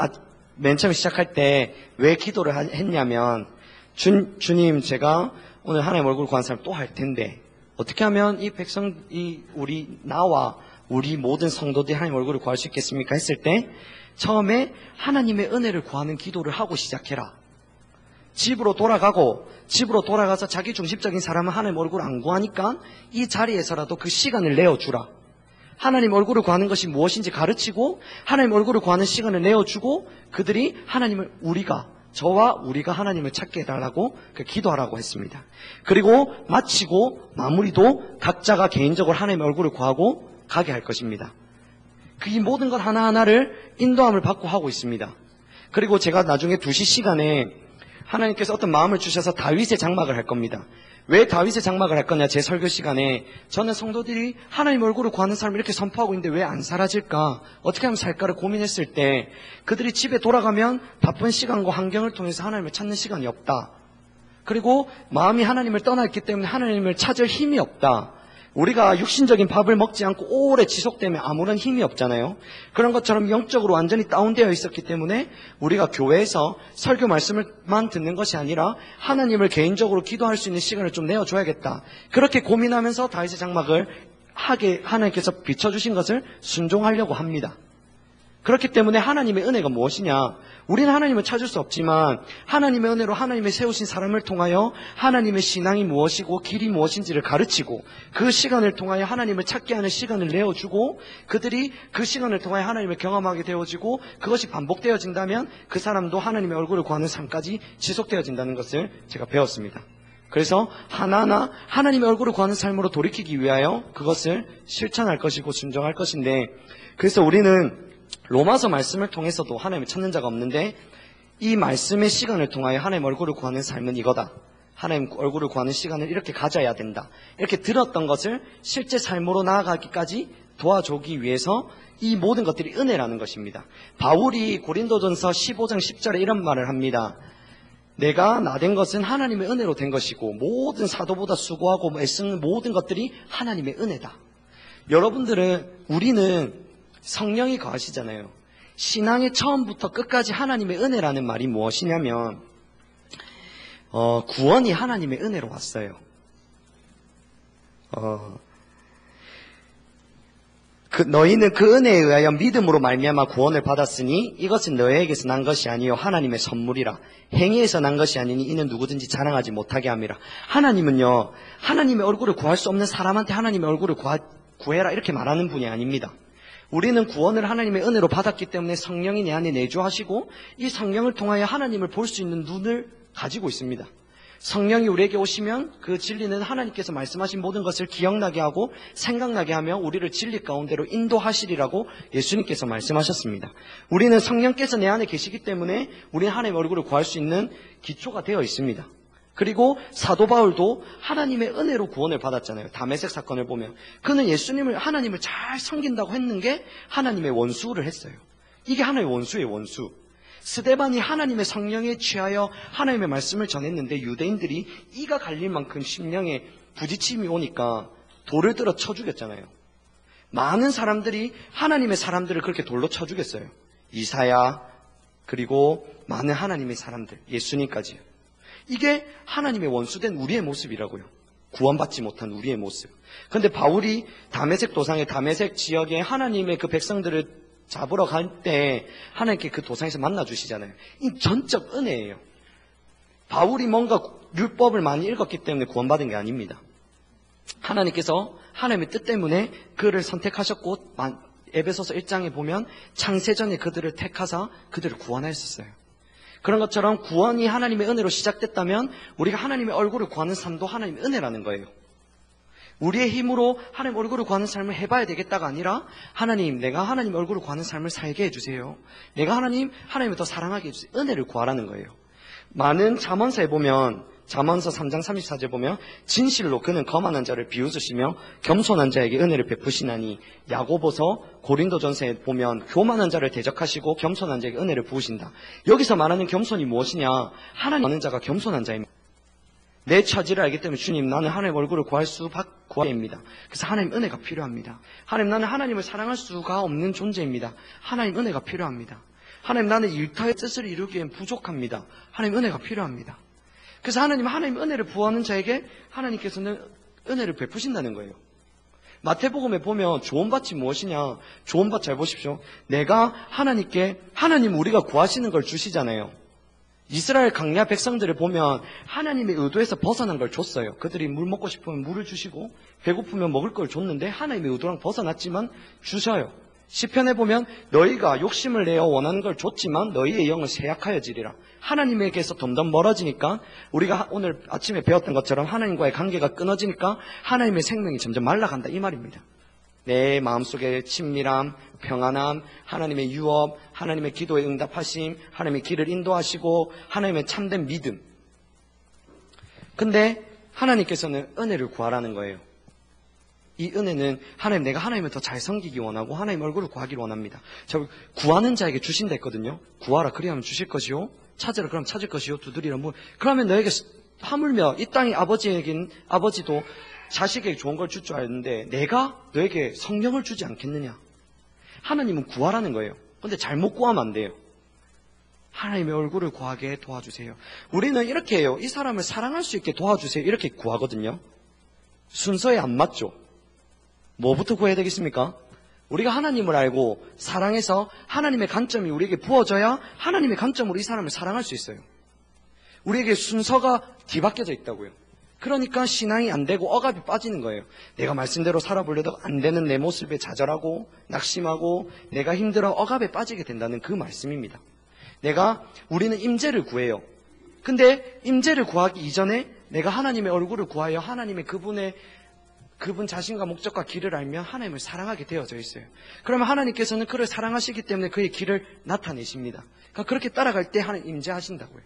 맨 처음 시작할 때 왜 기도를 했냐면 주님 제가 오늘 하나님 얼굴 구한 사람 또 할 텐데 어떻게 하면 이 백성 나와 우리 모든 성도들이 하나님 얼굴을 구할 수 있겠습니까? 했을 때 처음에 하나님의 은혜를 구하는 기도를 하고 시작해라. 집으로 돌아가서 자기 중심적인 사람은 하나님 얼굴을 안 구하니까 이 자리에서라도 그 시간을 내어주라. 하나님 얼굴을 구하는 것이 무엇인지 가르치고 하나님 얼굴을 구하는 시간을 내어주고 그들이 저와 우리가 하나님을 찾게 해달라고 기도하라고 했습니다. 그리고 마치고 마무리도 각자가 개인적으로 하나님의 얼굴을 구하고 가게 할 것입니다. 이 모든 것 하나하나를 인도함을 받고 하고 있습니다. 그리고 제가 나중에 2시 시간에 하나님께서 어떤 마음을 주셔서 다윗의 장막을 할 겁니다. 왜 다윗의 장막을 할 거냐? 제 설교 시간에 저는 성도들이 하나님 얼굴을 구하는 사람을 이렇게 선포하고 있는데 왜 안 사라질까? 어떻게 하면 살까를 고민했을 때 그들이 집에 돌아가면 바쁜 시간과 환경을 통해서 하나님을 찾는 시간이 없다. 그리고 마음이 하나님을 떠나있기 때문에 하나님을 찾을 힘이 없다. 우리가 육신적인 밥을 먹지 않고 오래 지속되면 아무런 힘이 없잖아요. 그런 것처럼 영적으로 완전히 다운되어 있었기 때문에 우리가 교회에서 설교 말씀을만 듣는 것이 아니라 하나님을 개인적으로 기도할 수 있는 시간을 좀 내어줘야겠다. 그렇게 고민하면서 다윗의 장막을 하나님께서 비춰주신 것을 순종하려고 합니다. 그렇기 때문에 하나님의 은혜가 무엇이냐? 우리는 하나님을 찾을 수 없지만 하나님의 은혜로 하나님의 세우신 사람을 통하여 하나님의 신앙이 무엇이고 길이 무엇인지를 가르치고 그 시간을 통하여 하나님을 찾게 하는 시간을 내어주고 그들이 그 시간을 통하여 하나님을 경험하게 되어지고 그것이 반복되어진다면 그 사람도 하나님의 얼굴을 구하는 삶까지 지속되어진다는 것을 제가 배웠습니다. 그래서 하나하나 하나님의 얼굴을 구하는 삶으로 돌이키기 위하여 그것을 실천할 것이고 순종할 것인데 그래서 우리는 로마서 말씀을 통해서도 하나님을 찾는 자가 없는데 이 말씀의 시간을 통하여 하나님 얼굴을 구하는 삶은 이거다. 하나님 얼굴을 구하는 시간을 이렇게 가져야 된다. 이렇게 들었던 것을 실제 삶으로 나아가기까지 도와주기 위해서 이 모든 것들이 은혜라는 것입니다. 바울이 고린도전서 15장 10절에 이런 말을 합니다. 내가 나된 것은 하나님의 은혜로 된 것이고 모든 사도보다 수고하고 애쓰는 모든 것들이 하나님의 은혜다. 우리는 성령이 거하시잖아요. 신앙의 처음부터 끝까지 하나님의 은혜라는 말이 무엇이냐면 구원이 하나님의 은혜로 왔어요. 너희는 그 은혜에 의하여 믿음으로 말미암아 구원을 받았으니 이것은 너희에게서 난 것이 아니요 하나님의 선물이라. 행위에서 난 것이 아니니 이는 누구든지 자랑하지 못하게 함이라. 하나님은요 하나님의 얼굴을 구할 수 없는 사람한테 하나님의 얼굴을 구해라 이렇게 말하는 분이 아닙니다. 우리는 구원을 하나님의 은혜로 받았기 때문에 성령이 내 안에 내주하시고 이 성령을 통하여 하나님을 볼 수 있는 눈을 가지고 있습니다. 성령이 우리에게 오시면 그 진리는 하나님께서 말씀하신 모든 것을 기억나게 하고 생각나게 하며 우리를 진리 가운데로 인도하시리라고 예수님께서 말씀하셨습니다. 우리는 성령께서 내 안에 계시기 때문에 우리는 하나님의 얼굴을 구할 수 있는 기초가 되어 있습니다. 그리고 사도 바울도 하나님의 은혜로 구원을 받았잖아요. 다메섹 사건을 보면 그는 하나님을 잘 섬긴다고 했는 게 하나님의 원수를 했어요. 이게 하나님의 원수예요. 원수. 스데반이 하나님의 성령에 취하여 하나님의 말씀을 전했는데 유대인들이 이가 갈릴 만큼 심령에 부딪힘이 오니까 돌을 들어 쳐 죽였잖아요. 많은 사람들이 하나님의 사람들을 그렇게 돌로 쳐 죽였어요. 이사야 그리고 많은 하나님의 사람들, 예수님까지요. 이게 하나님의 원수된 우리의 모습이라고요. 구원받지 못한 우리의 모습. 근데 바울이 다메섹 도상의 다메섹 지역에 하나님의 그 백성들을 잡으러 갈 때 하나님께 그 도상에서 만나 주시잖아요. 이 전적 은혜예요. 바울이 뭔가 율법을 많이 읽었기 때문에 구원받은 게 아닙니다. 하나님께서 하나님의 뜻 때문에 그를 선택하셨고, 에베소서 1장에 보면 창세전에 그들을 택하사 그들을 구원하셨어요. 그런 것처럼 구원이 하나님의 은혜로 시작됐다면 우리가 하나님의 얼굴을 구하는 삶도 하나님의 은혜라는 거예요. 우리의 힘으로 하나님 얼굴을 구하는 삶을 해봐야 되겠다가 아니라, 하나님, 내가 하나님 얼굴을 구하는 삶을 살게 해주세요. 내가 하나님을 더 사랑하게 해주세요. 은혜를 구하라는 거예요. 많은 잠언서에 보면, 잠언서 3장 34절에 보면 진실로 그는 거만한 자를 비웃으시며 겸손한 자에게 은혜를 베푸시나니, 야고보서 고린도전서에 보면 교만한 자를 대적하시고 겸손한 자에게 은혜를 부으신다. 여기서 말하는 겸손이 무엇이냐? 하나님 아는 자가 겸손한 자입니다. 내 처지를 알기 때문에 주님, 나는 하나님 얼굴을 구할 수밖입니다. 그래서 하나님 은혜가 필요합니다. 하나님, 나는 하나님을 사랑할 수가 없는 존재입니다. 하나님 은혜가 필요합니다. 하나님, 나는 일터의 뜻을 이루기엔 부족합니다. 하나님 은혜가 필요합니다. 그래서 하나님 은혜를 부어하는 자에게 하나님께서는 은혜를 베푸신다는 거예요. 마태복음에 보면 좋은 밭이 무엇이냐? 좋은 밭 잘 보십시오. 내가 하나님 우리가 구하시는 걸 주시잖아요. 이스라엘 광야 백성들을 보면 하나님의 의도에서 벗어난 걸 줬어요. 그들이 물 먹고 싶으면 물을 주시고 배고프면 먹을 걸 줬는데 하나님의 의도랑 벗어났지만 주셔요. 시편에 보면 너희가 욕심을 내어 원하는 걸 줬지만 너희의 영은 쇠약하여지리라. 하나님에게서 점점 멀어지니까, 우리가 오늘 아침에 배웠던 것처럼 하나님과의 관계가 끊어지니까 하나님의 생명이 점점 말라간다, 이 말입니다. 내 마음속에 친밀함, 평안함, 하나님의 유업, 하나님의 기도에 응답하심, 하나님의 길을 인도하시고 하나님의 참된 믿음. 근데 하나님께서는 은혜를 구하라는 거예요. 이 은혜는 하나님, 내가 하나님을 더 잘 섬기기 원하고 하나님 얼굴을 구하기를 원합니다. 저 구하는 자에게 주신다 했거든요. 구하라 그리하면 주실 것이요, 찾으라 그럼 찾을 것이요, 두드리라 문. 그러면 너에게 하물며 이 땅의 아버지도 자식에게 좋은 걸 줄 줄 아는데 내가 너에게 성령을 주지 않겠느냐? 하나님은 구하라는 거예요. 근데 잘못 구하면 안 돼요. 하나님의 얼굴을 구하게 도와주세요. 우리는 이렇게 해요. 이 사람을 사랑할 수 있게 도와주세요, 이렇게 구하거든요. 순서에 안 맞죠? 뭐부터 구해야 되겠습니까? 우리가 하나님을 알고 사랑해서 하나님의 관점이 우리에게 부어져야 하나님의 관점으로 이 사람을 사랑할 수 있어요. 우리에게 순서가 뒤바뀌어져 있다고요. 그러니까 신앙이 안 되고 억압이 빠지는 거예요. 내가 말씀대로 살아보려도 안 되는 내 모습에 좌절하고 낙심하고 내가 힘들어 억압에 빠지게 된다는 그 말씀입니다. 우리는 임재를 구해요. 근데 임재를 구하기 이전에 내가 하나님의 얼굴을 구하여 하나님의 그분 자신과 목적과 길을 알면 하나님을 사랑하게 되어져 있어요. 그러면 하나님께서는 그를 사랑하시기 때문에 그의 길을 나타내십니다. 그러니까 그렇게 따라갈 때 하나님 임재하신다고요.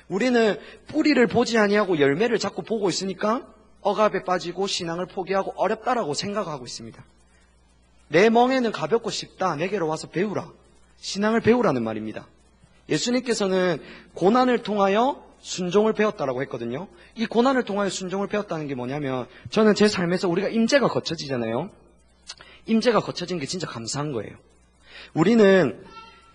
우리는 뿌리를 보지 아니하고 열매를 자꾸 보고 있으니까 억압에 빠지고 신앙을 포기하고 어렵다라고 생각하고 있습니다. 내 멍에는 가볍고 쉽다, 내게로 와서 배우라. 신앙을 배우라는 말입니다. 예수님께서는 고난을 통하여 순종을 배웠다라고 했거든요. 이 고난을 통하여 순종을 배웠다는 게 뭐냐면, 저는 제 삶에서 우리가 임재가 거쳐지잖아요. 임재가 거쳐진 게 진짜 감사한 거예요. 우리는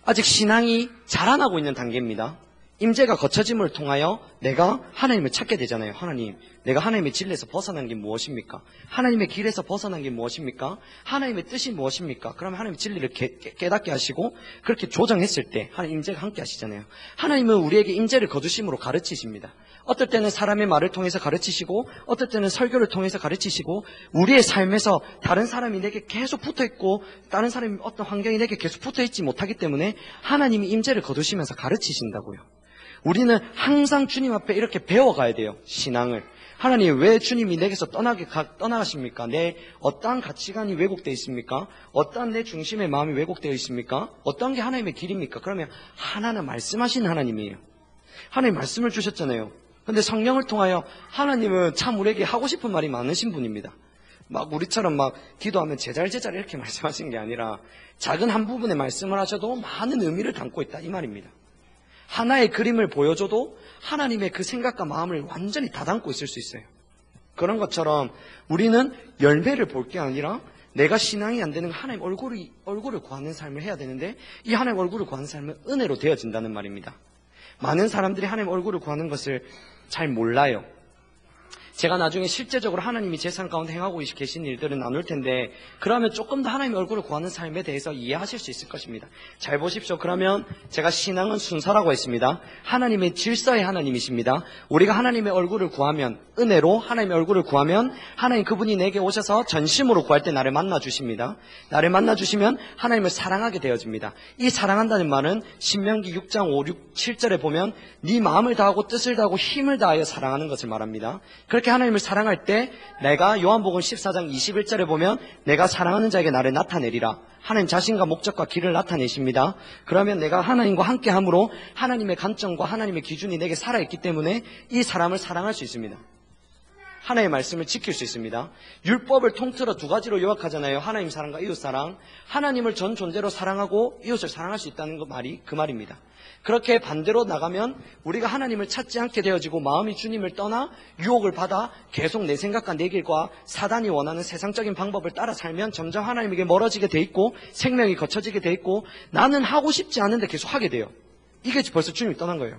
아직 신앙이 자라나고 있는 단계입니다. 임재가 거쳐짐을 통하여 내가 하나님을 찾게 되잖아요. 하나님, 내가 하나님의 진리에서 벗어난 게 무엇입니까? 하나님의 길에서 벗어난 게 무엇입니까? 하나님의 뜻이 무엇입니까? 그러면 하나님의 진리를 깨닫게 하시고 그렇게 조정했을 때 하나님 임재가 함께 하시잖아요. 하나님은 우리에게 임재를 거두심으로 가르치십니다. 어떨 때는 사람의 말을 통해서 가르치시고 어떨 때는 설교를 통해서 가르치시고, 우리의 삶에서 다른 사람이 내게 계속 붙어있고 다른 사람이 어떤 환경이 내게 계속 붙어있지 못하기 때문에 하나님이 임재를 거두시면서 가르치신다고요. 우리는 항상 주님 앞에 이렇게 배워가야 돼요. 신앙을. 하나님, 왜 주님이 내게서 떠나가십니까? 내 어떠한 가치관이 왜곡되어 있습니까? 어떠한 내 중심의 마음이 왜곡되어 있습니까? 어떠한 게 하나님의 길입니까? 그러면 하나는 말씀하시는 하나님이에요. 하나님 말씀을 주셨잖아요. 근데 성령을 통하여 하나님은 참 우리에게 하고 싶은 말이 많으신 분입니다. 막 우리처럼 막 기도하면 제잘 이렇게 말씀하신 게 아니라 작은 한 부분의 말씀을 하셔도 많은 의미를 담고 있다, 이 말입니다. 하나의 그림을 보여줘도 하나님의 그 생각과 마음을 완전히 다 담고 있을 수 있어요. 그런 것처럼 우리는 열매를 볼 게 아니라 내가 신앙이 안 되는 하나님 얼굴을 구하는 삶을 해야 되는데, 이 하나님 얼굴을 구하는 삶은 은혜로 되어진다는 말입니다. 많은 사람들이 하나님 얼굴을 구하는 것을 잘 몰라요. 제가 나중에 실제적으로 하나님이 제 삶 가운데 행하고 계신 일들을 나눌 텐데, 그러면 조금 더 하나님의 얼굴을 구하는 삶에 대해서 이해하실 수 있을 것입니다. 잘 보십시오. 그러면 제가 신앙은 순서라고 했습니다. 하나님의 질서의 하나님이십니다. 우리가 하나님의 얼굴을 구하면, 은혜로 하나님의 얼굴을 구하면 하나님 그분이 내게 오셔서 전심으로 구할 때 나를 만나 주십니다. 나를 만나 주시면 하나님을 사랑하게 되어집니다. 이 사랑한다는 말은 신명기 6장 5, 6, 7절에 보면 네 마음을 다하고 뜻을 다하고 힘을 다하여 사랑하는 것을 말합니다. 그렇게 하나님을 사랑할 때 내가 요한복음 14장 21절에 보면 내가 사랑하는 자에게 나를 나타내리라. 하나님 자신과 목적과 길을 나타내십니다. 그러면 내가 하나님과 함께함으로 하나님의 관점과 하나님의 기준이 내게 살아있기 때문에 이 사람을 사랑할 수 있습니다. 하나님의 말씀을 지킬 수 있습니다. 율법을 통틀어 두 가지로 요약하잖아요. 하나님 사랑과 이웃 사랑. 하나님을 전 존재로 사랑하고 이웃을 사랑할 수 있다는 그 말입니다. 그렇게 반대로 나가면 우리가 하나님을 찾지 않게 되어지고 마음이 주님을 떠나 유혹을 받아 계속 내 생각과 내 길과 사단이 원하는 세상적인 방법을 따라 살면 점점 하나님에게 멀어지게 돼 있고 생명이 거쳐지게 돼 있고 나는 하고 싶지 않은데 계속 하게 돼요. 이게 벌써 주님이 떠난 거예요.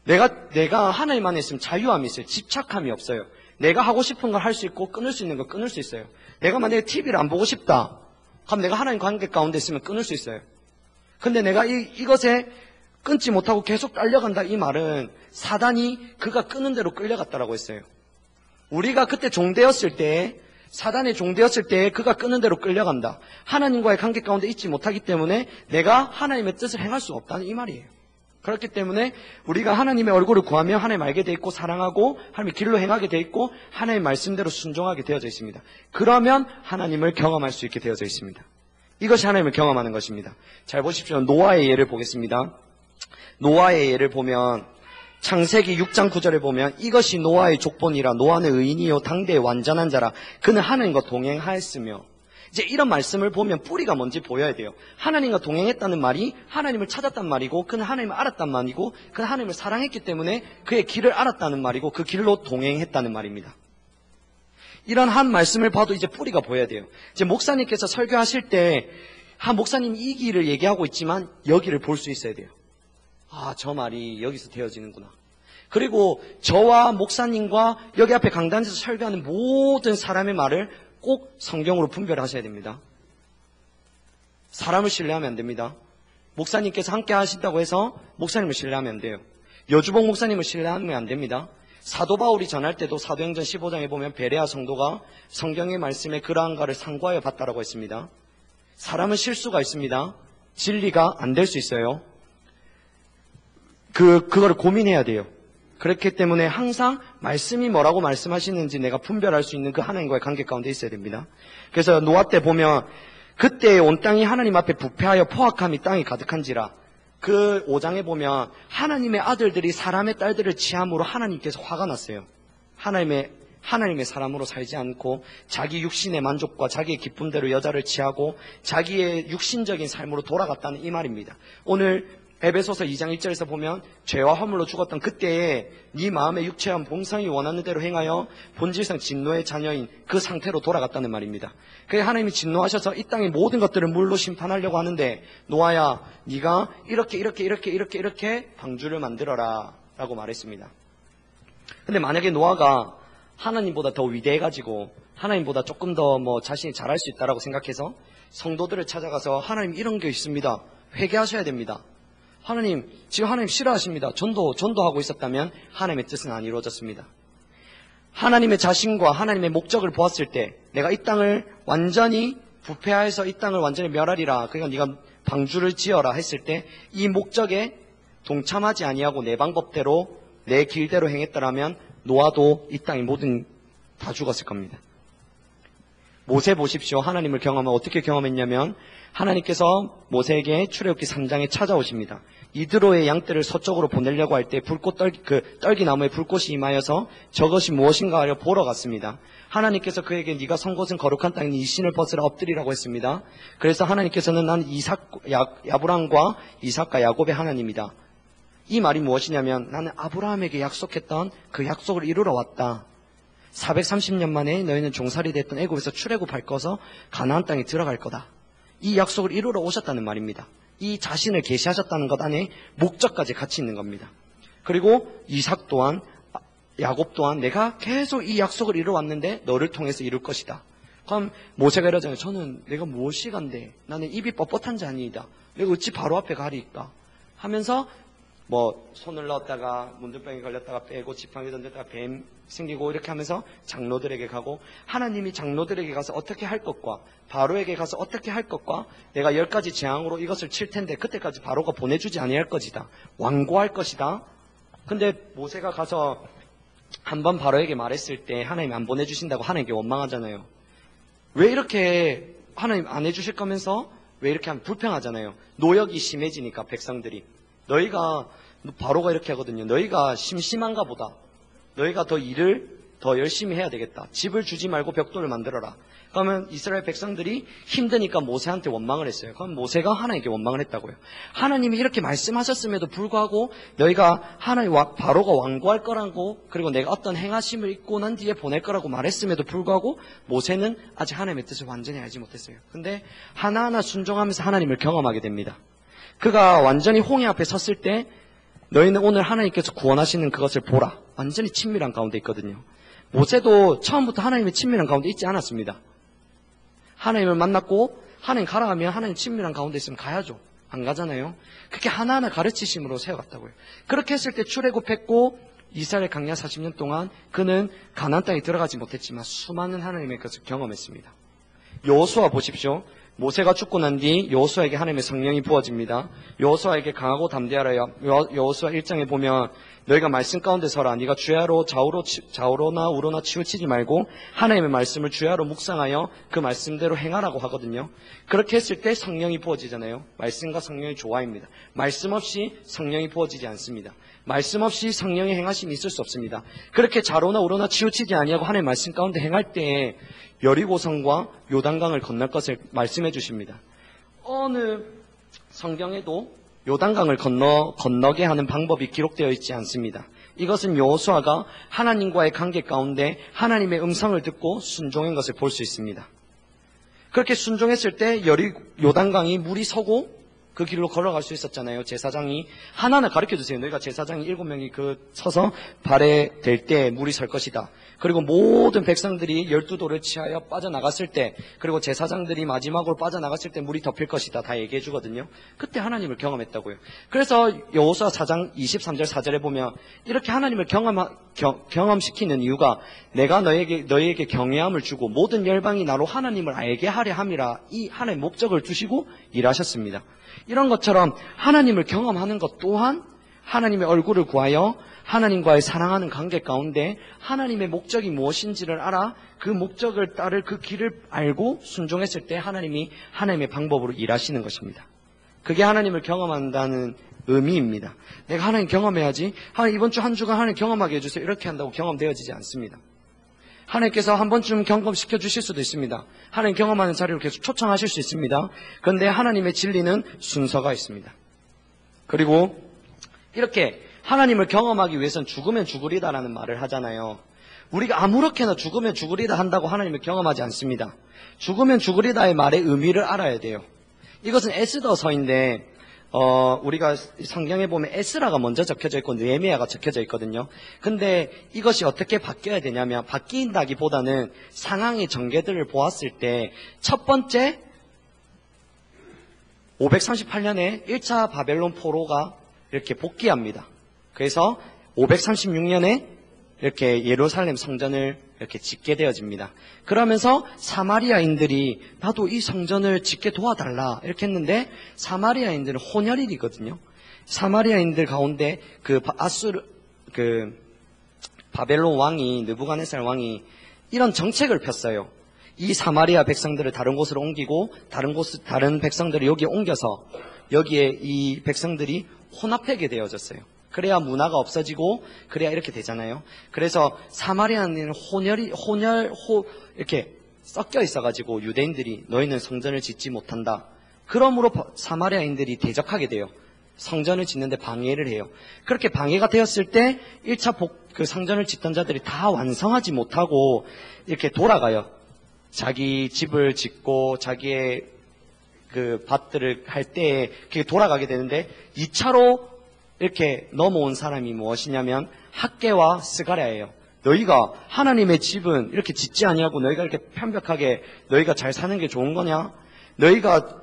내가 하나님 안에 있으면 자유함이 있어요. 집착함이 없어요. 내가 하고 싶은 걸 할 수 있고 끊을 수 있는 걸 끊을 수 있어요. 내가 만약에 TV를 안 보고 싶다. 그럼 내가 하나님 관계 가운데 있으면 끊을 수 있어요. 근데 내가 이것에 끊지 못하고 계속 딸려간다. 이 말은 사단이 그가 끄는 대로 끌려갔다라고 했어요. 우리가 그때 종되었을 때, 사단의 종되었을 때 그가 끄는 대로 끌려간다. 하나님과의 관계 가운데 있지 못하기 때문에 내가 하나님의 뜻을 행할 수 없다는 이 말이에요. 그렇기 때문에 우리가 하나님의 얼굴을 구하며 하나님 알게 돼 있고 사랑하고 하나님의 길로 행하게 돼 있고 하나님의 말씀대로 순종하게 되어져 있습니다. 그러면 하나님을 경험할 수 있게 되어져 있습니다. 이것이 하나님을 경험하는 것입니다. 잘 보십시오. 노아의 예를 보겠습니다. 노아의 예를 보면 창세기 6장 9절에 보면 이것이 노아의 족본이라 노아는 의인이요 당대의 완전한 자라 그는 하나님과 동행하였으며, 이제 이런 말씀을 보면 뿌리가 뭔지 보여야 돼요. 하나님과 동행했다는 말이 하나님을 찾았단 말이고 그는 하나님을 알았단 말이고 그는 하나님을 사랑했기 때문에 그의 길을 알았다는 말이고 그 길로 동행했다는 말입니다. 이런 한 말씀을 봐도 이제 뿌리가 보여야 돼요. 이제 목사님께서 설교하실 때 목사님 이 길을 얘기하고 있지만 여기를 볼 수 있어야 돼요. 아, 저 말이 여기서 되어지는구나. 그리고 저와 목사님과 여기 앞에 강단에서 설교하는 모든 사람의 말을 꼭 성경으로 분별하셔야 됩니다. 사람을 신뢰하면 안 됩니다. 목사님께서 함께 하신다고 해서 목사님을 신뢰하면 안 돼요. 여주봉 목사님을 신뢰하면 안 됩니다. 사도 바울이 전할 때도 사도행전 15장에 보면 베레아 성도가 성경의 말씀에 그러한가를 상고하여 봤다라고 했습니다. 사람은 실수가 있습니다. 진리가 안 될 수 있어요. 그거를 고민해야 돼요. 그렇기 때문에 항상 말씀이 뭐라고 말씀하시는지 내가 분별할 수 있는 그 하나님과의 관계 가운데 있어야 됩니다. 그래서 노아 때 보면 그때 온 땅이 하나님 앞에 부패하여 포악함이 땅이 가득한지라, 그 5장에 보면 하나님의 아들들이 사람의 딸들을 취함으로 하나님께서 화가 났어요. 하나님의 사람으로 살지 않고 자기 육신의 만족과 자기의 기쁨대로 여자를 취하고 자기의 육신적인 삶으로 돌아갔다는 이 말입니다. 오늘 에베소서 2장 1절에서 보면 죄와 허물로 죽었던 그때에 네 마음의 육체와 본성이 원하는 대로 행하여 본질상 진노의 자녀인 그 상태로 돌아갔다는 말입니다. 그래서 하나님이 진노하셔서 이 땅의 모든 것들을 물로 심판하려고 하는데 노아야 네가 이렇게 방주를 만들어라 라고 말했습니다. 근데 만약에 노아가 하나님보다 더 위대해가지고 하나님보다 조금 더 자신이 잘할 수 있다라고 생각해서 성도들을 찾아가서 하나님 이런 게 있습니다. 회개하셔야 됩니다. 하나님, 지금 하나님 싫어하십니다. 전도하고 있었다면 하나님의 뜻은 안 이루어졌습니다. 하나님의 자신과 하나님의 목적을 보았을 때 내가 이 땅을 완전히 부패하여서 이 땅을 완전히 멸하리라, 그러니까 네가 방주를 지어라 했을 때 이 목적에 동참하지 아니하고 내 방법대로 내 길대로 행했더라면 노아도 이 땅의 모든 다 죽었을 겁니다. 모세 보십시오. 하나님을 경험하면 어떻게 경험했냐면 하나님께서 모세에게 출애굽기 3장에 찾아오십니다. 이드로의 양떼를 서쪽으로 보내려고 할 때 떨기나무에 불꽃이 임하여서 저것이 무엇인가 하려 보러 갔습니다. 하나님께서 그에게 네가 선 곳은 거룩한 땅이니 이 신을 벗으라 엎드리라고 했습니다. 그래서 하나님께서는 난 아브라함과 이삭과 야곱의 하나님이다. 이 말이 무엇이냐면 나는 아브라함에게 약속했던 그 약속을 이루러 왔다. 430년 만에 너희는 종살이 됐던 애굽에서 출애굽할 거서 가나안 땅에 들어갈 거다. 이 약속을 이루러 오셨다는 말입니다. 이 자신을 계시하셨다는 것 안에 목적까지 같이 있는 겁니다. 그리고 이삭 또한 야곱 또한 내가 계속 이 약속을 이루어왔는데 너를 통해서 이룰 것이다. 그럼 모세가 이러잖아요. 저는 내가 무엇이 간데 나는 입이 뻣뻣한 자니이다. 내가 어찌 바로 앞에 가리까 하면서 뭐 손을 넣었다가 문둥병에 걸렸다가 빼고 지팡이 던졌다가 뱀 생기고 이렇게 하면서 장로들에게 가고, 하나님이 장로들에게 가서 어떻게 할 것과 바로에게 가서 어떻게 할 것과 내가 10가지 재앙으로 이것을 칠 텐데 그때까지 바로가 보내주지 아니할 것이다. 완고할 것이다. 근데 모세가 가서 한번 바로에게 말했을 때 하나님이 안 보내주신다고 하나님께 원망하잖아요. 왜 이렇게 하나님 안 해주실 거면서 왜 이렇게 하면 불평하잖아요. 노역이 심해지니까 백성들이. 너희가 바로가 이렇게 하거든요. 너희가 심심한가 보다. 너희가 더 일을 더 열심히 해야 되겠다. 집을 주지 말고 벽돌을 만들어라. 그러면 이스라엘 백성들이 힘드니까 모세한테 원망을 했어요. 그럼 모세가 하나님께 원망을 했다고요. 하나님이 이렇게 말씀하셨음에도 불구하고 너희가 하나님 바로가 완고할 거라고, 그리고 내가 어떤 행하심을 있고 난 뒤에 보낼 거라고 말했음에도 불구하고 모세는 아직 하나님의 뜻을 완전히 알지 못했어요. 근데 하나하나 순종하면서 하나님을 경험하게 됩니다. 그가 완전히 홍해 앞에 섰을 때 너희는 오늘 하나님께서 구원하시는 그것을 보라. 완전히 친밀한 가운데 있거든요. 모세도 처음부터 하나님의 친밀한 가운데 있지 않았습니다. 하나님을 만났고 하나님 가라 하면 하나님 친밀한 가운데 있으면 가야죠. 안 가잖아요. 그렇게 하나하나 가르치심으로 세워갔다고요. 그렇게 했을 때 출애굽했고 이스라엘 광야 40년 동안 그는 가나안 땅에 들어가지 못했지만 수많은 하나님의 것을 경험했습니다. 여호수아 보십시오. 모세가 죽고 난 뒤 여호수아에게 하나님의 성령이 부어집니다. 여호수아에게 강하고 담대하라. 여호수아 1장에 보면 너희가 말씀 가운데 서라. 네가 주야로 좌우로나 우로나 치우치지 말고 하나님의 말씀을 주야로 묵상하여 그 말씀대로 행하라고 하거든요. 그렇게 했을 때 성령이 부어지잖아요. 말씀과 성령의 조화입니다. 말씀 없이 성령이 부어지지 않습니다. 말씀 없이 성령의 행하심이 있을 수 없습니다. 그렇게 좌로나 우로나 치우치지 아니하고 하나님의 말씀 가운데 행할 때에 여리고성과 요단강을 건널 것을 말씀해 주십니다. 어느 성경에도 요단강을 건너게 하는 방법이 기록되어 있지 않습니다. 이것은 여호수아가 하나님과의 관계 가운데 하나님의 음성을 듣고 순종한 것을 볼 수 있습니다. 그렇게 순종했을 때 요단강이 물이 서고 그 길로 걸어갈 수 있었잖아요. 제사장이 하나하나 가르쳐주세요. 너희가 제사장이 7명이 서서 발에 댈 때 물이 설 것이다. 그리고 모든 백성들이 12도를 취하여 빠져나갔을 때, 그리고 제사장들이 마지막으로 빠져나갔을 때 물이 덮일 것이다. 다 얘기해 주거든요. 그때 하나님을 경험했다고요. 그래서 여호수아 4장 23절 4절에 보면 이렇게 하나님을 경험시키는 이유가 내가 너희에게 경외함을 주고 모든 열방이 나로 하나님을 알게 하려 함이라, 이 하나님의 목적을 두시고 일하셨습니다. 이런 것처럼 하나님을 경험하는 것 또한 하나님의 얼굴을 구하여 하나님과의 사랑하는 관계 가운데 하나님의 목적이 무엇인지를 알아 그 목적을 따를 그 길을 알고 순종했을 때 하나님이 하나님의 방법으로 일하시는 것입니다. 그게 하나님을 경험한다는 의미입니다. 내가 하나님 경험해야지, 하나님 이번 주 한 주간 하나님 경험하게 해주세요, 이렇게 한다고 경험되어지지 않습니다. 하나님께서 한 번쯤 경험시켜 주실 수도 있습니다. 하나님 경험하는 자리를 계속 초청하실 수 있습니다. 그런데 하나님의 진리는 순서가 있습니다. 그리고 이렇게 하나님을 경험하기 위해서는 죽으면 죽으리다라는 말을 하잖아요. 우리가 아무렇게나 죽으면 죽으리다 한다고 하나님을 경험하지 않습니다. 죽으면 죽으리다의 말의 의미를 알아야 돼요. 이것은 에스더서인데 우리가 성경에 보면 에스라가 먼저 적혀져 있고 느헤미야가 적혀져 있거든요. 근데 이것이 어떻게 바뀌어야 되냐면, 바뀐다기보다는 상황의 전개들을 보았을 때 첫 번째 538년에 1차 바벨론 포로가 이렇게 복귀합니다. 그래서 536년에 이렇게 예루살렘 성전을 이렇게 짓게 되어집니다. 그러면서 사마리아인들이 나도 이 성전을 짓게 도와달라 이렇게 했는데, 사마리아인들은 혼혈이거든요. 사마리아인들 가운데 바벨론 왕이, 느부갓네살 왕이 이런 정책을 폈어요. 이 사마리아 백성들을 다른 곳으로 옮기고 다른 백성들을 여기에 옮겨서 여기에 이 백성들이 혼합하게 되어졌어요. 그래야 문화가 없어지고 그래야 이렇게 되잖아요. 그래서 사마리아는 이렇게 섞여 있어가지고 유대인들이 너희는 성전을 짓지 못한다. 그러므로 사마리아인들이 대적하게 돼요. 성전을 짓는데 방해를 해요. 그렇게 방해가 되었을 때 1차 그 성전을 짓던 자들이 다 완성하지 못하고 이렇게 돌아가요. 자기 집을 짓고 자기의 그 밭들을 할 때에 그게 돌아가게 되는데, 2차로 이렇게 넘어온 사람이 무엇이냐면 학개와 스가랴예요. 너희가 하나님의 집은 이렇게 짓지 아니하고 너희가 이렇게 편벽하게 너희가 잘 사는 게 좋은 거냐? 너희가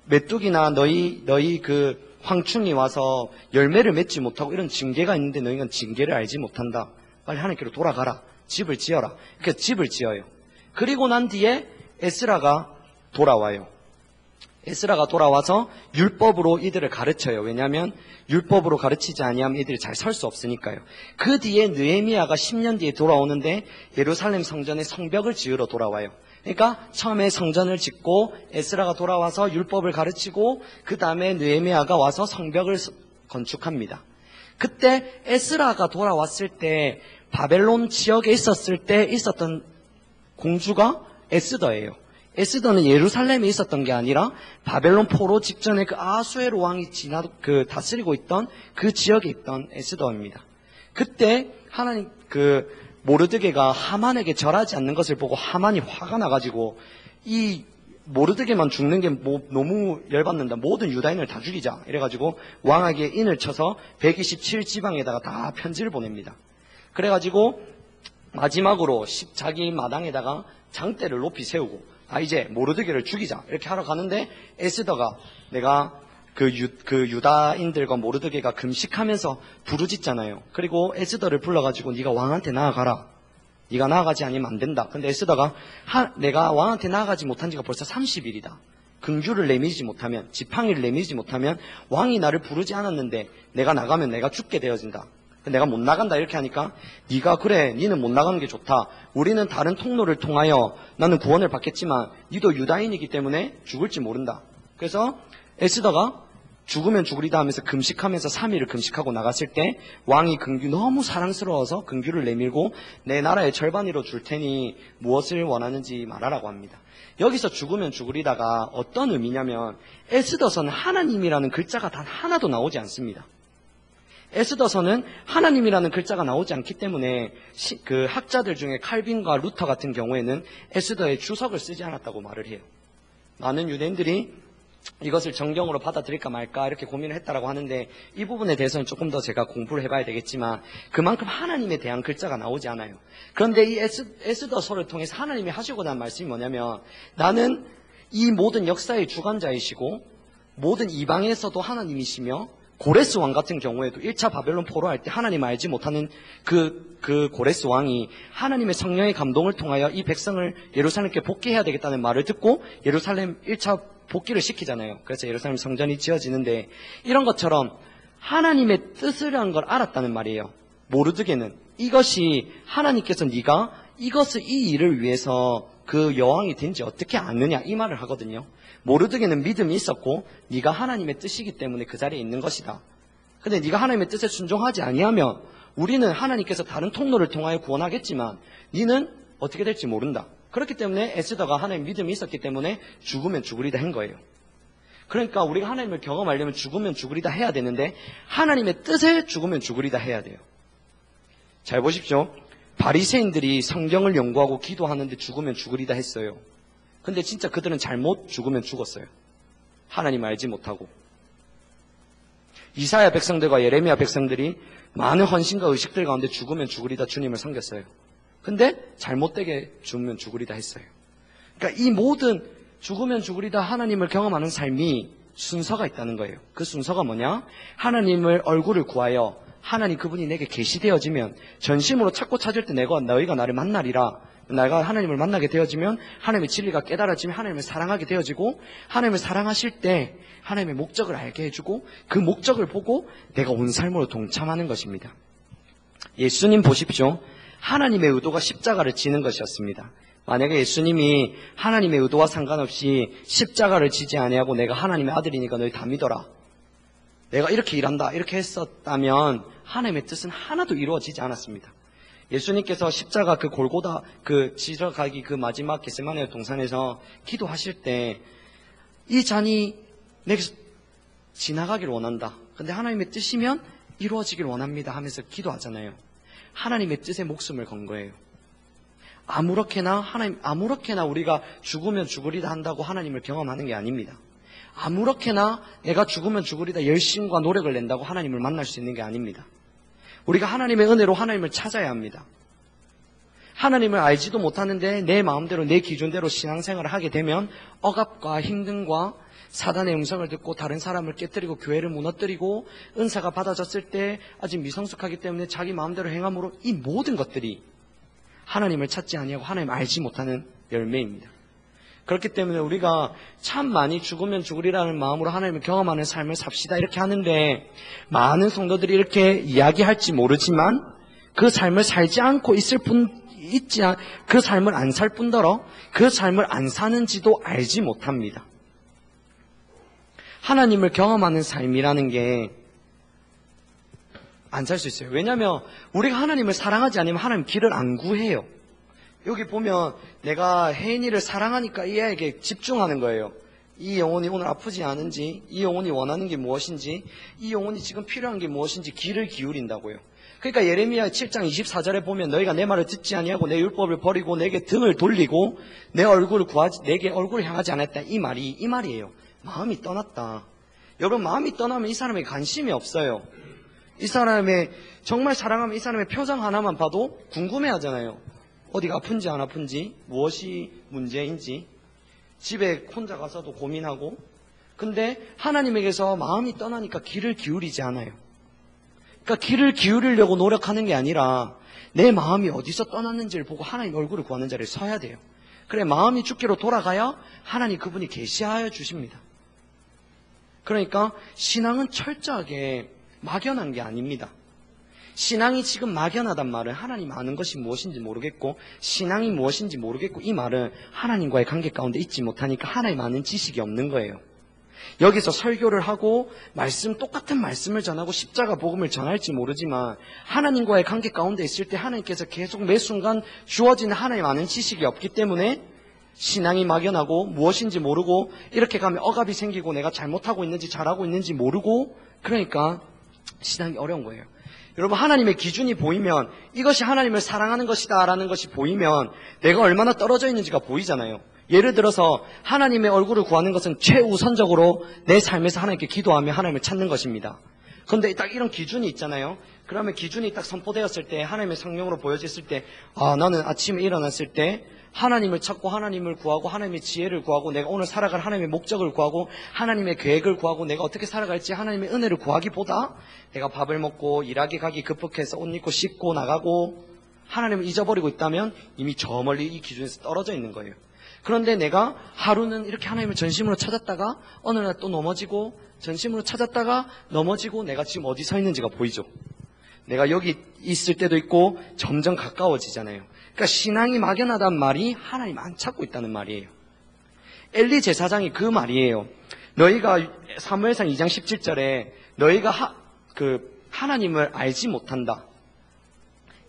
메뚜기나 너희 그 황충이 와서 열매를 맺지 못하고 이런 징계가 있는데 너희가 징계를 알지 못한다. 빨리 하나님께로 돌아가라. 집을 지어라. 그래서 집을 지어요. 그리고 난 뒤에 에스라가 돌아와요. 에스라가 돌아와서 율법으로 이들을 가르쳐요. 왜냐하면 율법으로 가르치지 아니하면 이들이 잘 설 수 없으니까요. 그 뒤에 느헤미야가 10년 뒤에 돌아오는데 예루살렘 성전에 성벽을 지으러 돌아와요. 그러니까 처음에 성전을 짓고 에스라가 돌아와서 율법을 가르치고 그 다음에 느헤미야가 와서 성벽을 건축합니다. 그때 에스라가 돌아왔을 때 바벨론 지역에 있었을 때 있었던 공주가 에스더예요. 에스더는 예루살렘에 있었던 게 아니라 바벨론 포로 직전에 그 아수에로 왕이 다스리고 있던 그 지역에 있던 에스더입니다. 그때 하나님 모르드게가 하만에게 절하지 않는 것을 보고 하만이 화가 나가지고 이 모르드게만 죽는 게 너무 열받는다. 모든 유다인을 다 죽이자. 이래가지고 왕에게 인을 쳐서 127지방에다가 다 편지를 보냅니다. 그래가지고 마지막으로 자기 마당에다가 장대를 높이 세우고 이제 모르드게를 죽이자 이렇게 하러 가는데 에스더가 내가 그 유다인들과 모르드게가 금식하면서 부르짖잖아요. 그리고 에스더를 불러가지고 네가 왕한테 나아가라. 네가 나아가지 않으면 안 된다. 근데 에스더가 내가 왕한테 나아가지 못한 지가 벌써 30일이다. 긍휼을 내밀지 못하면, 지팡이를 내밀지 못하면 왕이 나를 부르지 않았는데 내가 나가면 내가 죽게 되어진다. 내가 못 나간다 이렇게 하니까 네가 그래 니는 못 나가는 게 좋다. 우리는 다른 통로를 통하여 나는 구원을 받겠지만 니도 유다인이기 때문에 죽을지 모른다. 그래서 에스더가 죽으면 죽으리다 하면서 금식하면서 3일을 금식하고 나갔을 때 왕이 너무 사랑스러워서 긍휼을 내밀고 내 나라의 절반으로 줄 테니 무엇을 원하는지 말하라고 합니다. 여기서 죽으면 죽으리다가 어떤 의미냐면 에스더서는 하나님이라는 글자가 단 하나도 나오지 않습니다. 에스더서는 하나님이라는 글자가 나오지 않기 때문에 그 학자들 중에 칼빈과 루터 같은 경우에는 에스더의 주석을 쓰지 않았다고 말을 해요. 많은 유대인들이 이것을 정경으로 받아들일까 말까 이렇게 고민을 했다라고 하는데 이 부분에 대해서는 조금 더 제가 공부를 해봐야 되겠지만 그만큼 하나님에 대한 글자가 나오지 않아요. 그런데 이 에스더서를 통해서 하나님이 하시고자 하는 말씀이 뭐냐면 나는 이 모든 역사의 주관자이시고 모든 이방에서도 하나님이시며 고레스 왕 같은 경우에도 1차 바벨론 포로할 때 하나님 알지 못하는 그 고레스 왕이 하나님의 성령의 감동을 통하여 이 백성을 예루살렘께 복귀해야 되겠다는 말을 듣고 예루살렘 1차 복귀를 시키잖아요. 그래서 예루살렘 성전이 지어지는데 이런 것처럼 하나님의 뜻을 한 걸 알았다는 말이에요. 모르드게는 이것이 하나님께서 네가 이 일을 위해서 그 여왕이 된지 어떻게 아느냐 이 말을 하거든요. 모르드게는 믿음이 있었고 네가 하나님의 뜻이기 때문에 그 자리에 있는 것이다. 근데 네가 하나님의 뜻에 순종하지 아니하면 우리는 하나님께서 다른 통로를 통하여 구원하겠지만 네는 어떻게 될지 모른다. 그렇기 때문에 에스더가 하나님 믿음이 있었기 때문에 죽으면 죽으리다 한 거예요. 그러니까 우리가 하나님을 경험하려면 죽으면 죽으리다 해야 되는데 하나님의 뜻에 죽으면 죽으리다 해야 돼요. 잘 보십시오. 바리새인들이 성경을 연구하고 기도하는데 죽으면 죽으리다 했어요. 근데 진짜 그들은 잘못 죽으면 죽었어요. 하나님 알지 못하고. 이사야 백성들과 예레미야 백성들이 많은 헌신과 의식들 가운데 죽으면 죽으리다 주님을 섬겼어요. 근데 잘못되게 죽으면 죽으리다 했어요. 그러니까 이 모든 죽으면 죽으리다 하나님을 경험하는 삶이 순서가 있다는 거예요. 그 순서가 뭐냐? 하나님을 얼굴을 구하여 하나님 그분이 내게 계시되어지면 전심으로 찾고 찾을 때 너희가 나를 만나리라. 내가 하나님을 만나게 되어지면 하나님의 진리가 깨달아지면 하나님을 사랑하게 되어지고 하나님을 사랑하실 때 하나님의 목적을 알게 해주고 그 목적을 보고 내가 온 삶으로 동참하는 것입니다. 예수님 보십시오. 하나님의 의도가 십자가를 지는 것이었습니다. 만약에 예수님이 하나님의 의도와 상관없이 십자가를 지지 아니하고 내가 하나님의 아들이니까 너희 다 믿어라. 내가 이렇게 일한다. 이렇게 했었다면 하나님의 뜻은 하나도 이루어지지 않았습니다. 예수님께서 십자가 그 골고다 그 지러가기 그 마지막 겟세마네 동산에서 기도하실 때 이 잔이 내게서 지나가길 원한다. 근데 하나님의 뜻이면 이루어지길 원합니다 하면서 기도하잖아요. 하나님의 뜻에 목숨을 건 거예요. 아무렇게나 우리가 죽으면 죽으리다 한다고 하나님을 경험하는 게 아닙니다. 아무렇게나 내가 죽으면 죽으리다 열심과 노력을 낸다고 하나님을 만날 수 있는 게 아닙니다. 우리가 하나님의 은혜로 하나님을 찾아야 합니다. 하나님을 알지도 못하는데 내 마음대로 내 기준대로 신앙생활을 하게 되면 억압과 힘듦과 사단의 음성을 듣고 다른 사람을 깨뜨리고 교회를 무너뜨리고 은사가 받아졌을 때 아직 미성숙하기 때문에 자기 마음대로 행함으로 이 모든 것들이 하나님을 찾지 아니하고 하나님을 알지 못하는 열매입니다. 그렇기 때문에 우리가 참 많이 죽으면 죽으리라는 마음으로 하나님을 경험하는 삶을 삽시다 이렇게 하는데 많은 성도들이 이렇게 이야기할지 모르지만 그 삶을 살지 않고 그 삶을 안 살 뿐더러 그 삶을 안 사는지도 알지 못합니다. 하나님을 경험하는 삶이라는 게 안 살 수 있어요. 왜냐하면 우리가 하나님을 사랑하지 않으면 하나님 길을 안 구해요. 여기 보면 내가 혜인이를 사랑하니까 이 아이에게 집중하는 거예요. 이 영혼이 오늘 아프지 않은지, 이 영혼이 원하는 게 무엇인지, 이 영혼이 지금 필요한 게 무엇인지 귀를 기울인다고요. 그러니까 예레미야 7장 24절에 보면 너희가 내 말을 듣지 아니하고 내 율법을 버리고 내게 등을 돌리고 내게 얼굴을 향하지 않았다. 이 말이에요. 마음이 떠났다. 여러분 마음이 떠나면 이 사람에게 관심이 없어요. 이 사람의 정말 사랑하면 이 사람의 표정 하나만 봐도 궁금해하잖아요. 어디가 아픈지 안 아픈지, 무엇이 문제인지, 집에 혼자 가서도 고민하고. 근데 하나님에게서 마음이 떠나니까 귀를 기울이지 않아요. 그러니까 귀를 기울이려고 노력하는 게 아니라 내 마음이 어디서 떠났는지를 보고 하나님 얼굴을 구하는 자리에 서야 돼요. 그래 마음이 주께로 돌아가야 하나님 그분이 계시하여 주십니다. 그러니까 신앙은 철저하게 막연한 게 아닙니다. 신앙이 지금 막연하단 말은 하나님 아는 것이 무엇인지 모르겠고 신앙이 무엇인지 모르겠고 이 말은 하나님과의 관계 가운데 있지 못하니까 하나님 아는 지식이 없는 거예요. 여기서 설교를 하고 똑같은 말씀을 전하고 십자가 복음을 전할지 모르지만 하나님과의 관계 가운데 있을 때 하나님께서 계속 매 순간 주어지는 하나님 아는 지식이 없기 때문에 신앙이 막연하고 무엇인지 모르고 이렇게 가면 억압이 생기고 내가 잘못하고 있는지 잘하고 있는지 모르고 그러니까 신앙이 어려운 거예요. 여러분 하나님의 기준이 보이면 이것이 하나님을 사랑하는 것이다 라는 것이 보이면 내가 얼마나 떨어져 있는지가 보이잖아요. 예를 들어서 하나님의 얼굴을 구하는 것은 최우선적으로 내 삶에서 하나님께 기도하며 하나님을 찾는 것입니다. 그런데 딱 이런 기준이 있잖아요. 그러면 기준이 딱 선포되었을 때 하나님의 성령으로 보여졌을 때 나는 아침에 일어났을 때 하나님을 찾고 하나님을 구하고 하나님의 지혜를 구하고 내가 오늘 살아갈 하나님의 목적을 구하고 하나님의 계획을 구하고 내가 어떻게 살아갈지 하나님의 은혜를 구하기보다 내가 밥을 먹고 일하기 가기 급급해서 옷 입고 씻고 나가고 하나님을 잊어버리고 있다면 이미 저 멀리 이 기준에서 떨어져 있는 거예요. 그런데 내가 하루는 이렇게 하나님을 전심으로 찾았다가 어느 날 또 넘어지고 전심으로 찾았다가 넘어지고 내가 지금 어디 서 있는지가 보이죠. 내가 여기 있을 때도 있고 점점 가까워지잖아요. 그러니까 신앙이 막연하단 말이 하나님 안 찾고 있다는 말이에요. 엘리 제사장이 그 말이에요. 너희가 사무엘상 2장 17절에 너희가 하나님을 알지 못한다.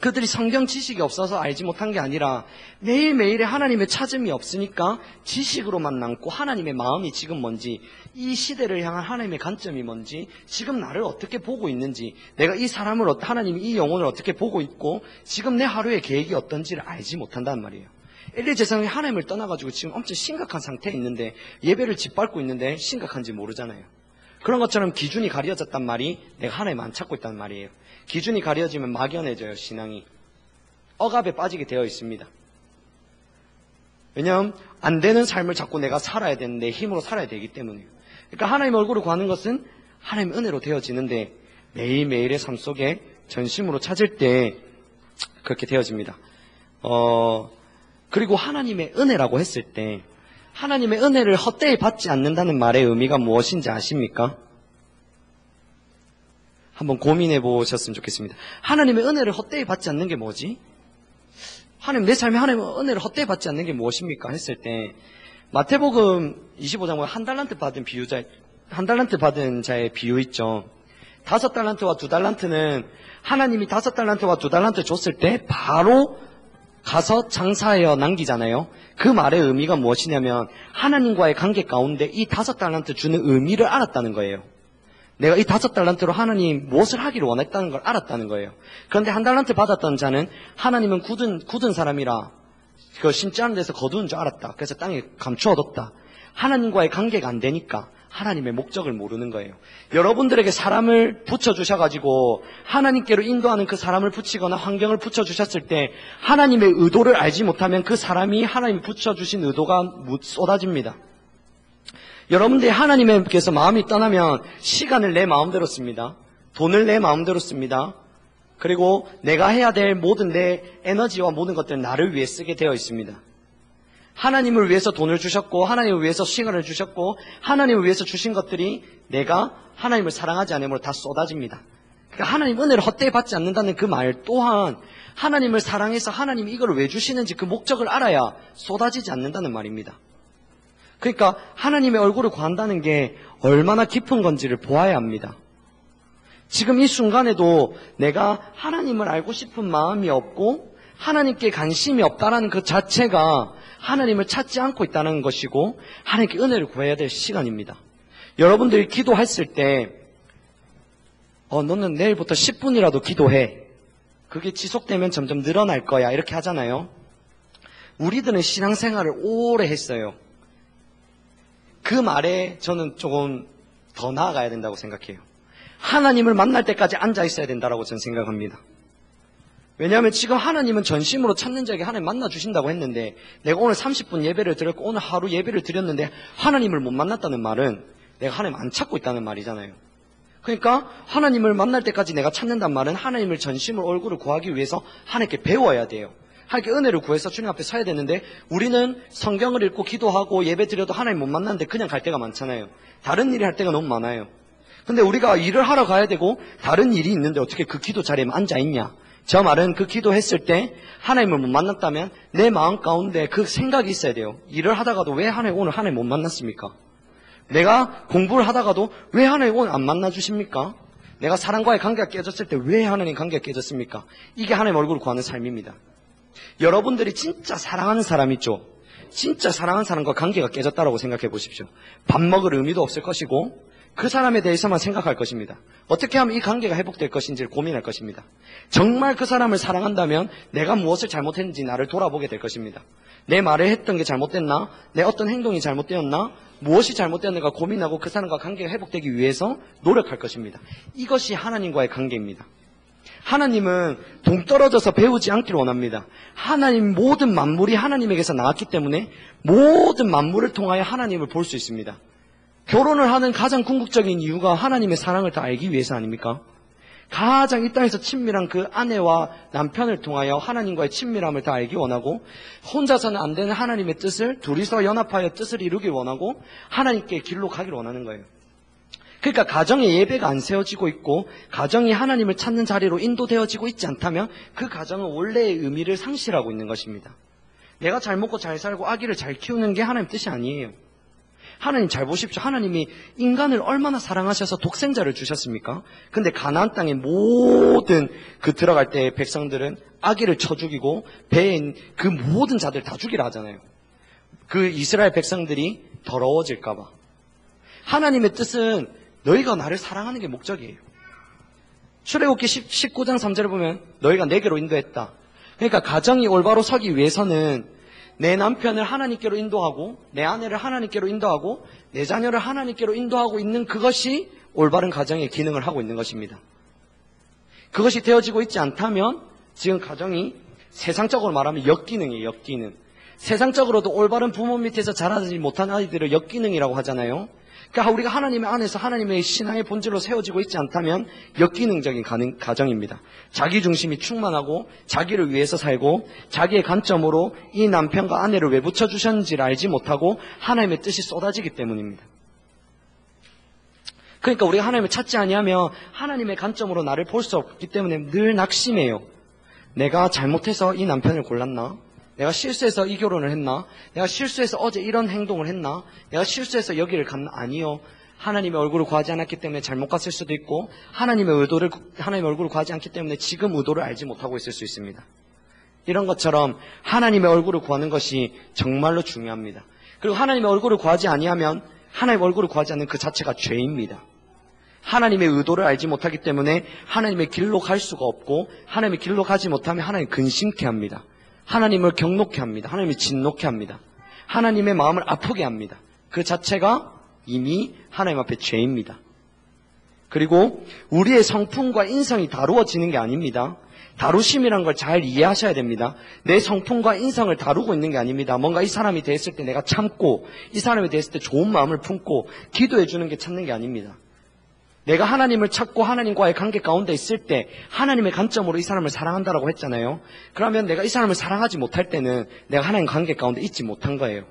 그들이 성경 지식이 없어서 알지 못한 게 아니라 매일매일의 하나님의 찾음이 없으니까 지식으로만 남고 하나님의 마음이 지금 뭔지 이 시대를 향한 하나님의 관점이 뭔지 지금 나를 어떻게 보고 있는지 내가 이 사람을 하나님이 이 영혼을 어떻게 보고 있고 지금 내 하루의 계획이 어떤지를 알지 못한다는 말이에요. 엘리 제사장이 하나님을 떠나가지고 지금 엄청 심각한 상태에 있는데 예배를 짓밟고 있는데 심각한지 모르잖아요. 그런 것처럼 기준이 가려졌단 말이 내가 하나님 안 찾고 있다는 말이에요. 기준이 가려지면 막연해져요. 신앙이 억압에 빠지게 되어 있습니다. 왜냐하면 안 되는 삶을 자꾸 내가 살아야 되는데 힘으로 살아야 되기 때문이에요. 그러니까 하나님 얼굴을 구하는 것은 하나님의 은혜로 되어지는데 매일매일의 삶 속에 전심으로 찾을 때 그렇게 되어집니다. 그리고 하나님의 은혜라고 했을 때 하나님의 은혜를 헛되이 받지 않는다는 말의 의미가 무엇인지 아십니까? 한번 고민해 보셨으면 좋겠습니다. 하나님의 은혜를 헛되이 받지 않는 게 뭐지? 하나님, 내 삶에 하나님의 은혜를 헛되이 받지 않는 게 무엇입니까? 했을 때 마태복음 25장 보면 한 달란트 받은 자의 비유 있죠. 5달란트와 2달란트는 하나님이 5달란트와 2달란트 줬을 때 바로 가서 장사하여 남기잖아요. 그 말의 의미가 무엇이냐면 하나님과의 관계 가운데 이 5달란트 주는 의미를 알았다는 거예요. 내가 이 5달란트로 하나님 무엇을 하기를 원했다는 걸 알았다는 거예요. 그런데 1달란트 받았던 자는 하나님은 굳은 사람이라 그 심지 않은 데서 거두는 줄 알았다. 그래서 땅에 감추어뒀다. 하나님과의 관계가 안 되니까 하나님의 목적을 모르는 거예요. 여러분들에게 사람을 붙여주셔가지고 하나님께로 인도하는 그 사람을 붙이거나 환경을 붙여주셨을 때 하나님의 의도를 알지 못하면 그 사람이 하나님이 붙여주신 의도가 쏟아집니다. 여러분들이 하나님께서 마음이 떠나면 시간을 내 마음대로 씁니다. 돈을 내 마음대로 씁니다. 그리고 내가 해야 될 모든 내 에너지와 모든 것들은 나를 위해 쓰게 되어 있습니다. 하나님을 위해서 돈을 주셨고 하나님을 위해서 시간을 주셨고 하나님을 위해서 주신 것들이 내가 하나님을 사랑하지 않으므로 다 쏟아집니다. 그러니까 하나님 은혜를 헛되이 받지 않는다는 그 말 또한 하나님을 사랑해서 하나님이 이걸 왜 주시는지 그 목적을 알아야 쏟아지지 않는다는 말입니다. 그러니까 하나님의 얼굴을 구한다는 게 얼마나 깊은 건지를 보아야 합니다. 지금 이 순간에도 내가 하나님을 알고 싶은 마음이 없고 하나님께 관심이 없다는 그 자체가 하나님을 찾지 않고 있다는 것이고 하나님께 은혜를 구해야 될 시간입니다. 여러분들이 기도했을 때 너는 내일부터 10분이라도 기도해. 그게 지속되면 점점 늘어날 거야. 이렇게 하잖아요. 우리들은 신앙생활을 오래 했어요. 그 말에 저는 조금 더 나아가야 된다고 생각해요. 하나님을 만날 때까지 앉아 있어야 된다고 저는 생각합니다. 왜냐하면 지금 하나님은 전심으로 찾는 자에게 하나님 만나주신다고 했는데 내가 오늘 30분 예배를 드렸고 오늘 하루 예배를 드렸는데 하나님을 못 만났다는 말은 내가 하나님 안 찾고 있다는 말이잖아요. 그러니까 하나님을 만날 때까지 내가 찾는단 말은 하나님을 전심으로 얼굴을 구하기 위해서 하나님께 배워야 돼요. 하나님께 은혜를 구해서 주님 앞에 서야 되는데 우리는 성경을 읽고 기도하고 예배 드려도 하나님 못 만났는데 그냥 갈 때가 많잖아요. 다른 일을 할 때가 너무 많아요. 근데 우리가 일을 하러 가야 되고 다른 일이 있는데 어떻게 그 기도 자리에 앉아있냐? 저 말은 그 기도했을 때 하나님을 못 만났다면 내 마음 가운데 그 생각이 있어야 돼요. 일을 하다가도 왜 오늘 하나님 못 만났습니까? 내가 공부를 하다가도 왜 하나님 오늘 안 만나주십니까? 내가 사람과의 관계가 깨졌을 때 왜 하나님 관계가 깨졌습니까? 이게 하나님 얼굴을 구하는 삶입니다. 여러분들이 진짜 사랑하는 사람 있죠? 진짜 사랑하는 사람과 관계가 깨졌다고 생각해 보십시오. 밥 먹을 의미도 없을 것이고 그 사람에 대해서만 생각할 것입니다. 어떻게 하면 이 관계가 회복될 것인지를 고민할 것입니다. 정말 그 사람을 사랑한다면 내가 무엇을 잘못했는지 나를 돌아보게 될 것입니다. 내 말을 했던 게 잘못됐나? 내 어떤 행동이 잘못되었나? 무엇이 잘못되었는가 고민하고 그 사람과 관계가 회복되기 위해서 노력할 것입니다. 이것이 하나님과의 관계입니다. 하나님은 동떨어져서 배우지 않기를 원합니다. 하나님 모든 만물이 하나님에게서 나왔기 때문에 모든 만물을 통하여 하나님을 볼 수 있습니다. 결혼을 하는 가장 궁극적인 이유가 하나님의 사랑을 더 알기 위해서 아닙니까? 가장 이 땅에서 친밀한 그 아내와 남편을 통하여 하나님과의 친밀함을 더 알기 원하고 혼자서는 안 되는 하나님의 뜻을 둘이서 연합하여 뜻을 이루길 원하고 하나님께 길로 가길 원하는 거예요. 그러니까 가정의 예배가 안 세워지고 있고 가정이 하나님을 찾는 자리로 인도되어지고 있지 않다면 그 가정은 원래의 의미를 상실하고 있는 것입니다. 내가 잘 먹고 잘 살고 아기를 잘 키우는 게 하나님 뜻이 아니에요. 하나님 잘 보십시오. 하나님이 인간을 얼마나 사랑하셔서 독생자를 주셨습니까? 근데 가나안 땅의 모든 그 들어갈 때 백성들은 아기를 쳐 죽이고 배에 있는 그 모든 자들 다 죽이라 하잖아요. 그 이스라엘 백성들이 더러워질까 봐. 하나님의 뜻은 너희가 나를 사랑하는 게 목적이에요. 출애굽기 19장 3절을 보면 너희가 내게로 인도했다. 그러니까 가정이 올바로 서기 위해서는 내 남편을 하나님께로 인도하고 내 아내를 하나님께로 인도하고 내 자녀를 하나님께로 인도하고 있는 그것이 올바른 가정의 기능을 하고 있는 것입니다. 그것이 되어지고 있지 않다면 지금 가정이 세상적으로 말하면 역기능이에요. 역기능. 세상적으로도 올바른 부모 밑에서 자라지 못한 아이들을 역기능이라고 하잖아요. 그러니까 우리가 하나님의 안에서 하나님의 신앙의 본질로 세워지고 있지 않다면 역기능적인 가정입니다. 자기 중심이 충만하고 자기를 위해서 살고 자기의 관점으로 이 남편과 아내를 왜 붙여주셨는지를 알지 못하고 하나님의 뜻이 쏟아지기 때문입니다. 그러니까 우리가 하나님을 찾지 아니하면 하나님의 관점으로 나를 볼 수 없기 때문에 늘 낙심해요. 내가 잘못해서 이 남편을 골랐나? 내가 실수해서 이 결혼을 했나? 내가 실수해서 어제 이런 행동을 했나? 내가 실수해서 여기를 갔나? 아니요. 하나님의 얼굴을 구하지 않았기 때문에 잘못 갔을 수도 있고 하나님의 얼굴을 구하지 않기 때문에 지금 의도를 알지 못하고 있을 수 있습니다. 이런 것처럼 하나님의 얼굴을 구하는 것이 정말로 중요합니다. 그리고 하나님의 얼굴을 구하지 아니하면 하나님의 얼굴을 구하지 않는 그 자체가 죄입니다. 하나님의 의도를 알지 못하기 때문에 하나님의 길로 갈 수가 없고 하나님의 길로 가지 못하면 하나님 근심케 합니다. 하나님을 경록케 합니다. 하나님을 진노케 합니다. 하나님의 마음을 아프게 합니다. 그 자체가 이미 하나님 앞에 죄입니다. 그리고 우리의 성품과 인성이 다루어지는 게 아닙니다. 다루심이란 걸 잘 이해하셔야 됩니다. 내 성품과 인성을 다루고 있는 게 아닙니다. 뭔가 이 사람이 됐을 때 내가 참고, 이 사람이 됐을 때 좋은 마음을 품고 기도해 주는 게 찾는 게 아닙니다. 내가 하나님을 찾고 하나님과의 관계 가운데 있을 때 하나님의 관점으로 이 사람을 사랑한다라고 했잖아요. 그러면 내가 이 사람을 사랑하지 못할 때는 내가 하나님 관계 가운데 있지 못한 거예요.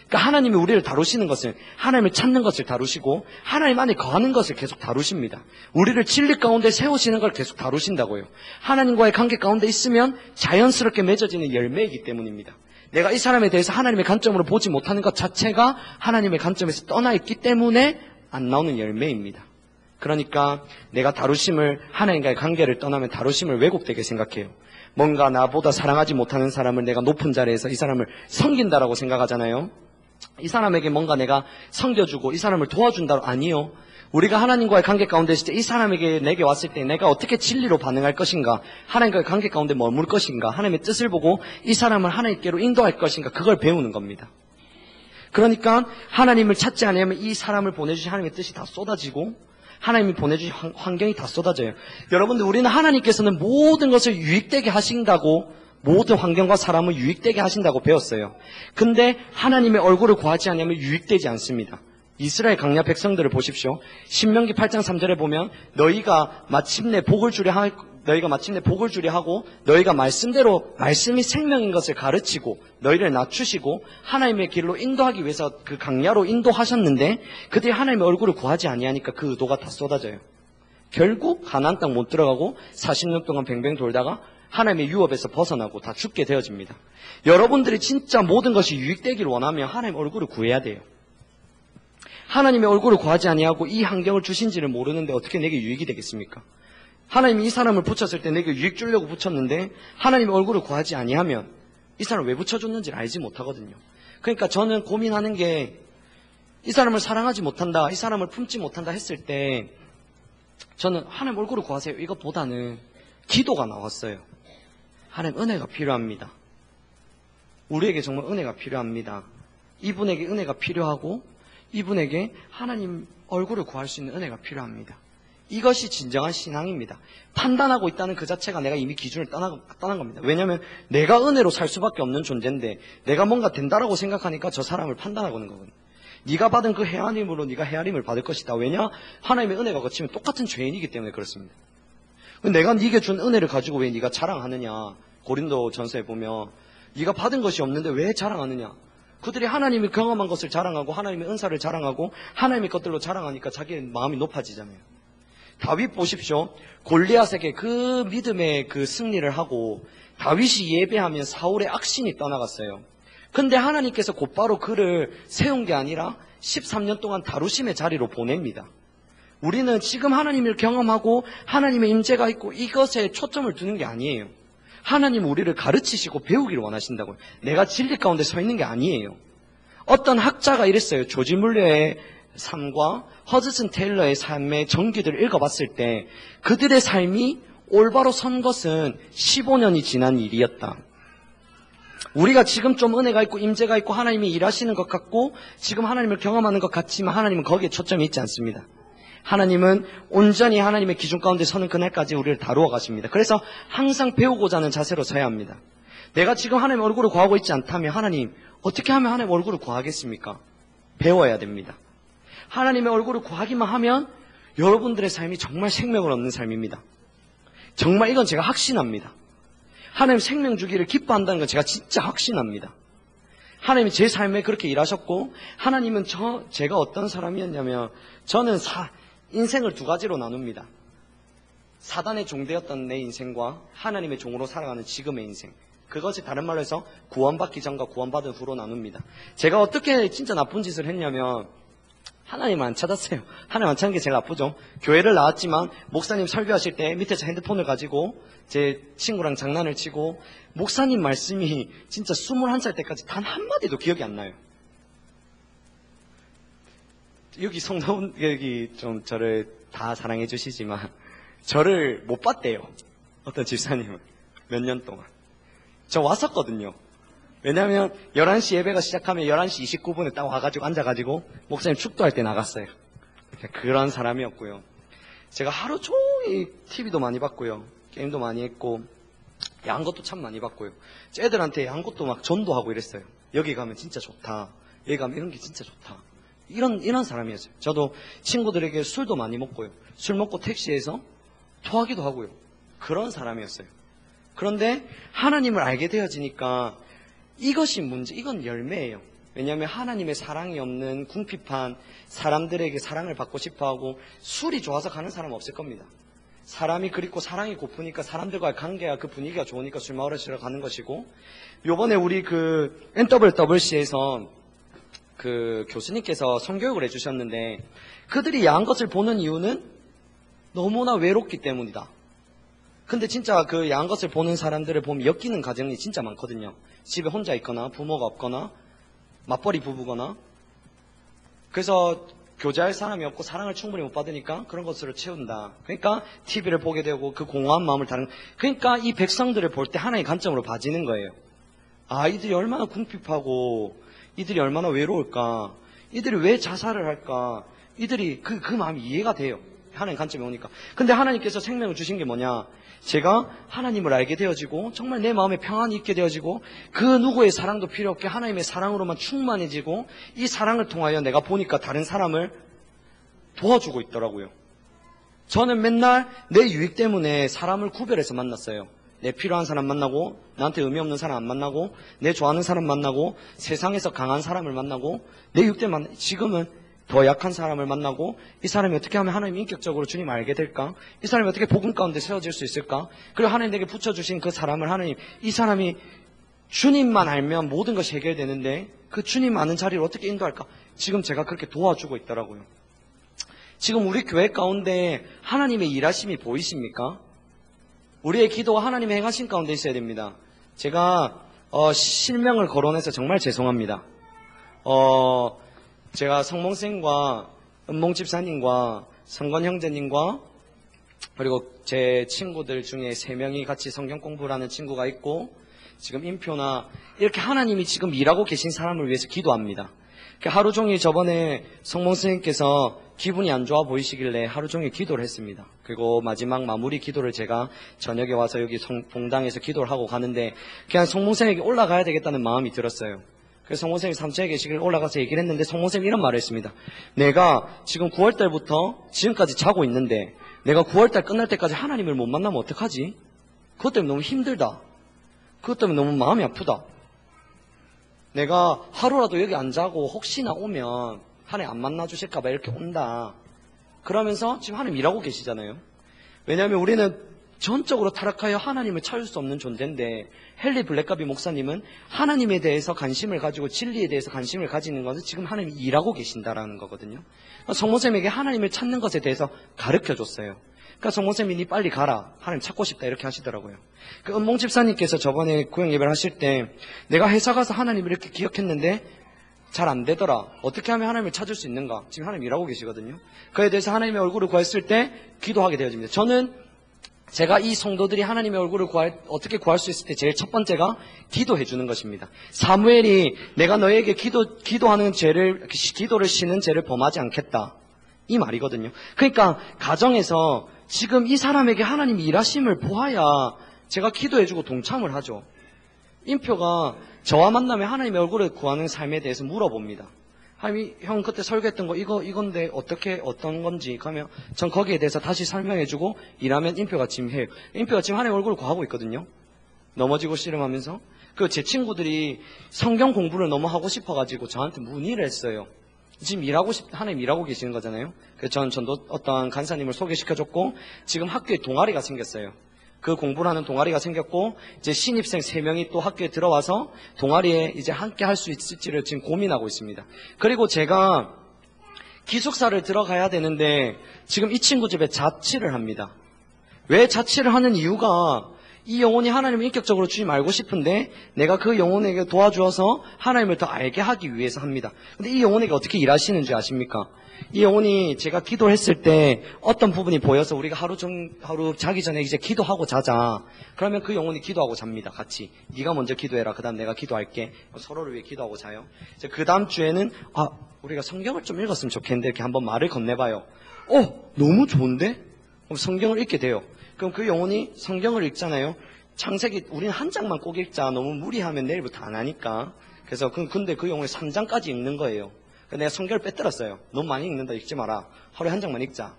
그러니까 하나님이 우리를 다루시는 것은 하나님을 찾는 것을 다루시고 하나님 안에 거하는 것을 계속 다루십니다. 우리를 진리 가운데 세우시는 걸 계속 다루신다고요. 하나님과의 관계 가운데 있으면 자연스럽게 맺어지는 열매이기 때문입니다. 내가 이 사람에 대해서 하나님의 관점으로 보지 못하는 것 자체가 하나님의 관점에서 떠나 있기 때문에 안 나오는 열매입니다. 그러니까 내가 다루심을, 하나님과의 관계를 떠나면 다루심을 왜곡되게 생각해요. 뭔가 나보다 사랑하지 못하는 사람을 내가 높은 자리에서 이 사람을 섬긴다라고 생각하잖아요. 이 사람에게 뭔가 내가 섬겨주고 이 사람을 도와준다. 아니요. 우리가 하나님과의 관계 가운데 있을 때 이 사람에게 내게 왔을 때 내가 어떻게 진리로 반응할 것인가, 하나님과의 관계 가운데 머물 것인가, 하나님의 뜻을 보고 이 사람을 하나님께로 인도할 것인가, 그걸 배우는 겁니다. 그러니까 하나님을 찾지 않으면 이 사람을 보내주신 하나님의 뜻이 다 쏟아지고 하나님이 보내주신 환경이 다 쏟아져요. 여러분들, 우리는 하나님께서는 모든 것을 유익되게 하신다고, 모든 환경과 사람을 유익되게 하신다고 배웠어요. 근데 하나님의 얼굴을 구하지 않으면 유익되지 않습니다. 이스라엘 강야 백성들을 보십시오. 신명기 8장 3절에 보면 너희가 마침내 복을 주려 하고 너희가 말씀대로, 말씀이 생명인 것을 가르치고 너희를 낮추시고 하나님의 길로 인도하기 위해서 그 강야로 인도하셨는데 그들이 하나님의 얼굴을 구하지 아니하니까 그 의도가 다 쏟아져요. 결국 가나안 땅 못 들어가고 40년 동안 뱅뱅 돌다가 하나님의 유업에서 벗어나고 다 죽게 되어집니다. 여러분들이 진짜 모든 것이 유익되기를 원하면 하나님의 얼굴을 구해야 돼요. 하나님의 얼굴을 구하지 아니하고 이 환경을 주신지를 모르는데 어떻게 내게 유익이 되겠습니까? 하나님이 이 사람을 붙였을 때 내게 유익 주려고 붙였는데 하나님의 얼굴을 구하지 아니하면 이 사람을 왜 붙여줬는지를 알지 못하거든요. 그러니까 저는 고민하는 게, 이 사람을 사랑하지 못한다, 이 사람을 품지 못한다 했을 때 저는 하나님 얼굴을 구하세요 이것보다는 기도가 나왔어요. 하나님, 은혜가 필요합니다. 우리에게 정말 은혜가 필요합니다. 이분에게 은혜가 필요하고 이분에게 하나님 얼굴을 구할 수 있는 은혜가 필요합니다. 이것이 진정한 신앙입니다. 판단하고 있다는 그 자체가 내가 이미 기준을 떠난 겁니다. 왜냐하면 내가 은혜로 살 수밖에 없는 존재인데 내가 뭔가 된다라고 생각하니까 저 사람을 판단하고 있는 거거든요. 네가 받은 그 헤아림으로 네가 헤아림을 받을 것이다. 왜냐? 하나님의 은혜가 거치면 똑같은 죄인이기 때문에 그렇습니다. 내가 네게 준 은혜를 가지고 왜 네가 자랑하느냐. 고린도 전서에 보면 네가 받은 것이 없는데 왜 자랑하느냐. 그들이 하나님이 경험한 것을 자랑하고 하나님의 은사를 자랑하고 하나님의 것들로 자랑하니까 자기의 마음이 높아지잖아요. 다윗 보십시오. 골리앗에게 그 믿음의 그 승리를 하고 다윗이 예배하면 사울의 악신이 떠나갔어요. 근데 하나님께서 곧바로 그를 세운 게 아니라 13년 동안 다루심의 자리로 보냅니다. 우리는 지금 하나님을 경험하고 하나님의 임재가 있고 이것에 초점을 두는 게 아니에요. 하나님 우리를 가르치시고 배우기를 원하신다고요. 내가 진리 가운데 서 있는 게 아니에요. 어떤 학자가 이랬어요. 조지 물러의 삶과 허드슨 테일러의 삶의 전기들을 읽어봤을 때 그들의 삶이 올바로 선 것은 15년이 지난 일이었다. 우리가 지금 좀 은혜가 있고 임재가 있고 하나님이 일하시는 것 같고 지금 하나님을 경험하는 것 같지만 하나님은 거기에 초점이 있지 않습니다. 하나님은 온전히 하나님의 기준 가운데 서는 그날까지 우리를 다루어 가십니다. 그래서 항상 배우고자 하는 자세로 서야 합니다. 내가 지금 하나님의 얼굴을 구하고 있지 않다면 하나님, 어떻게 하면 하나님의 얼굴을 구하겠습니까? 배워야 됩니다. 하나님의 얼굴을 구하기만 하면 여러분들의 삶이 정말 생명을 얻는 삶입니다. 정말 이건 제가 확신합니다. 하나님 생명 주기를 기뻐한다는 건 제가 진짜 확신합니다. 하나님이 제 삶에 그렇게 일하셨고 하나님은 제가 어떤 사람이었냐면 저는 인생을 두 가지로 나눕니다. 사단의 종되었던 내 인생과 하나님의 종으로 살아가는 지금의 인생. 그것이 다른 말로 해서 구원받기 전과 구원받은 후로 나눕니다. 제가 어떻게 진짜 나쁜 짓을 했냐면 하나님 안 찾았어요. 하나님 안 찾는 게 제일 나쁘죠. 교회를 나왔지만 목사님 설교하실 때 밑에서 핸드폰을 가지고 제 친구랑 장난을 치고 목사님 말씀이 진짜 21살 때까지 단 한마디도 기억이 안 나요. 여기 성도분들이 좀 저를 다 사랑해 주시지만 저를 못 봤대요. 어떤 집사님은 몇 년 동안. 저 왔었거든요. 왜냐면 11시 예배가 시작하면 11시 29분에 딱 와가지고 앉아가지고 목사님 축도할 때 나갔어요. 그런 사람이었고요. 제가 하루 종일 TV도 많이 봤고요. 게임도 많이 했고 양것도 참 많이 봤고요. 애들한테 양것도 막 전도하고 이랬어요. 여기 가면 진짜 좋다. 여기 가면 이런 게 진짜 좋다. 이런 사람이었어요. 저도 친구들에게 술도 많이 먹고요. 술 먹고 택시에서 토하기도 하고요. 그런 사람이었어요. 그런데 하나님을 알게 되어지니까 이것이 문제, 이건 열매예요. 왜냐하면 하나님의 사랑이 없는 궁핍한 사람들에게 사랑을 받고 싶어하고 술이 좋아서 가는 사람은 없을 겁니다. 사람이 그립고 사랑이 고프니까 사람들과의 관계가 그 분위기가 좋으니까 술 마시러 가는 것이고, 요번에 우리 그 NWC에서 그 교수님께서 성교육을 해주셨는데 그들이 야한 것을 보는 이유는 너무나 외롭기 때문이다. 근데 진짜 그 야한 것을 보는 사람들을 보면 엮이는 가정이 진짜 많거든요. 집에 혼자 있거나 부모가 없거나 맞벌이 부부거나. 그래서 교제할 사람이 없고 사랑을 충분히 못 받으니까 그런 것으로 채운다. 그러니까 TV를 보게 되고 그 공허한 마음을 다른, 그러니까 이 백성들을 볼 때 하나의 관점으로 봐지는 거예요. 아, 이들이 얼마나 궁핍하고 이들이 얼마나 외로울까, 이들이 왜 자살을 할까, 이들이 그 마음이 이해가 돼요. 하나님 관점에 오니까. 근데 하나님께서 생명을 주신 게 뭐냐, 제가 하나님을 알게 되어지고 정말 내 마음에 평안이 있게 되어지고 그 누구의 사랑도 필요 없게 하나님의 사랑으로만 충만해지고, 이 사랑을 통하여 내가 보니까 다른 사람을 도와주고 있더라고요. 저는 맨날 내 유익 때문에 사람을 구별해서 만났어요. 내 필요한 사람 만나고, 나한테 의미 없는 사람 안 만나고, 내 좋아하는 사람 만나고, 세상에서 강한 사람을 만나고, 내 육대 만나. 지금은 더 약한 사람을 만나고, 이 사람이 어떻게 하면 하나님 인격적으로 주님을 알게 될까? 이 사람이 어떻게 복음 가운데 세워질 수 있을까? 그리고 하나님 내게 붙여주신 그 사람을 하나님, 이 사람이 주님만 알면 모든 것이 해결되는데 그 주님 아는 자리를 어떻게 인도할까? 지금 제가 그렇게 도와주고 있더라고요. 지금 우리 교회 가운데 하나님의 일하심이 보이십니까? 우리의 기도가 하나님의 행하신 가운데 있어야 됩니다. 제가 실명을 거론해서 정말 죄송합니다. 제가 성몽생과 은몽 집사님과 성건 형제님과 그리고 제 친구들 중에 3명이 같이 성경 공부를 하는 친구가 있고, 지금 인표나 이렇게 하나님이 지금 일하고 계신 사람을 위해서 기도합니다. 하루 종일 저번에 성몽생님께서 기분이 안 좋아 보이시길래 하루 종일 기도를 했습니다. 그리고 마지막 마무리 기도를 제가 저녁에 와서 여기 봉당에서 기도를 하고 가는데 그냥 성몽생에게 올라가야 되겠다는 마음이 들었어요. 그래서 성모쌤이 3층에 계시길 올라가서 얘기를 했는데 성모쌤이 이런 말을 했습니다. 내가 지금 9월달부터 지금까지 자고 있는데 내가 9월달 끝날 때까지 하나님을 못 만나면 어떡하지? 그것 때문에 너무 힘들다. 그것 때문에 너무 마음이 아프다. 내가 하루라도 여기 안 자고 혹시나 오면 하나님 안 만나주실까봐 이렇게 온다. 그러면서 지금 하나님 일하고 계시잖아요. 왜냐하면 우리는 전적으로 타락하여 하나님을 찾을 수 없는 존재인데, 헨리 블랙가비 목사님은 하나님에 대해서 관심을 가지고 진리에 대해서 관심을 가지는 것은 지금 하나님이 일하고 계신다라는 거거든요. 성모쌤에게 하나님을 찾는 것에 대해서 가르쳐줬어요. 그러니까 성모쌤이 니 빨리 가라, 하나님 찾고 싶다 이렇게 하시더라고요. 그 은몽 집사님께서 저번에 구역 예배를 하실 때 내가 회사 가서 하나님을 이렇게 기억했는데 잘 안 되더라, 어떻게 하면 하나님을 찾을 수 있는가, 지금 하나님 일하고 계시거든요. 그에 대해서 하나님의 얼굴을 구했을 때 기도하게 되어집니다. 저는 제가 이 성도들이 하나님의 얼굴을 어떻게 구할 수 있을 때 제일 첫 번째가 기도해 주는 것입니다. 사무엘이 내가 너에게 기도하는 기도를 쉬는 죄를 범하지 않겠다, 이 말이거든요. 그러니까 가정에서 지금 이 사람에게 하나님이 일하심을 보아야 제가 기도해 주고 동참을 하죠. 인표가 저와 만나면 하나님의 얼굴을 구하는 삶에 대해서 물어봅니다. 하나님, 형 그때 설교했던 거 이건데 어떤 건지 그러면 전 거기에 대해서 다시 설명해주고 일하면 인표가 지금 해요. 인표가 지금 하나님의 얼굴을 구하고 있거든요. 넘어지고 씨름하면서. 그 제 친구들이 성경 공부를 너무 하고 싶어가지고 저한테 문의를 했어요. 지금 하나님 일하고 계시는 거잖아요. 그래서 전도 어떠한 간사님을 소개시켜줬고, 지금 학교에 동아리가 생겼어요. 그 공부를 하는 동아리가 생겼고, 이제 신입생 3명이 또 학교에 들어와서 동아리에 이제 함께 할 수 있을지를 지금 고민하고 있습니다. 그리고 제가 기숙사를 들어가야 되는데 지금 이 친구 집에 자취를 합니다. 왜 자취를 하는 이유가, 이 영혼이 하나님을 인격적으로 주님 알고 싶은데 내가 그 영혼에게 도와주어서 하나님을 더 알게 하기 위해서 합니다. 근데 이 영혼에게 어떻게 일하시는지 아십니까? 이 영혼이 제가 기도했을 때 어떤 부분이 보여서 우리가 하루 자기 전에 이제 기도하고 자자. 그러면 그 영혼이 기도하고 잡니다. 같이. 네가 먼저 기도해라. 그 다음 내가 기도할게. 서로를 위해 기도하고 자요. 이제 그 다음 주에는 우리가 성경을 좀 읽었으면 좋겠는데 이렇게 한번 말을 건네봐요. 너무 좋은데? 그럼 성경을 읽게 돼요. 그럼 그 영혼이 성경을 읽잖아요. 창세기 우리는 한 장만 꼭 읽자. 너무 무리하면 내일부터 안 하니까. 그래서 근데 그 영혼이 3장까지 읽는 거예요. 내가 성경을 빼뜨렸어요. 너무 많이 읽는다 읽지 마라. 하루에 한 장만 읽자.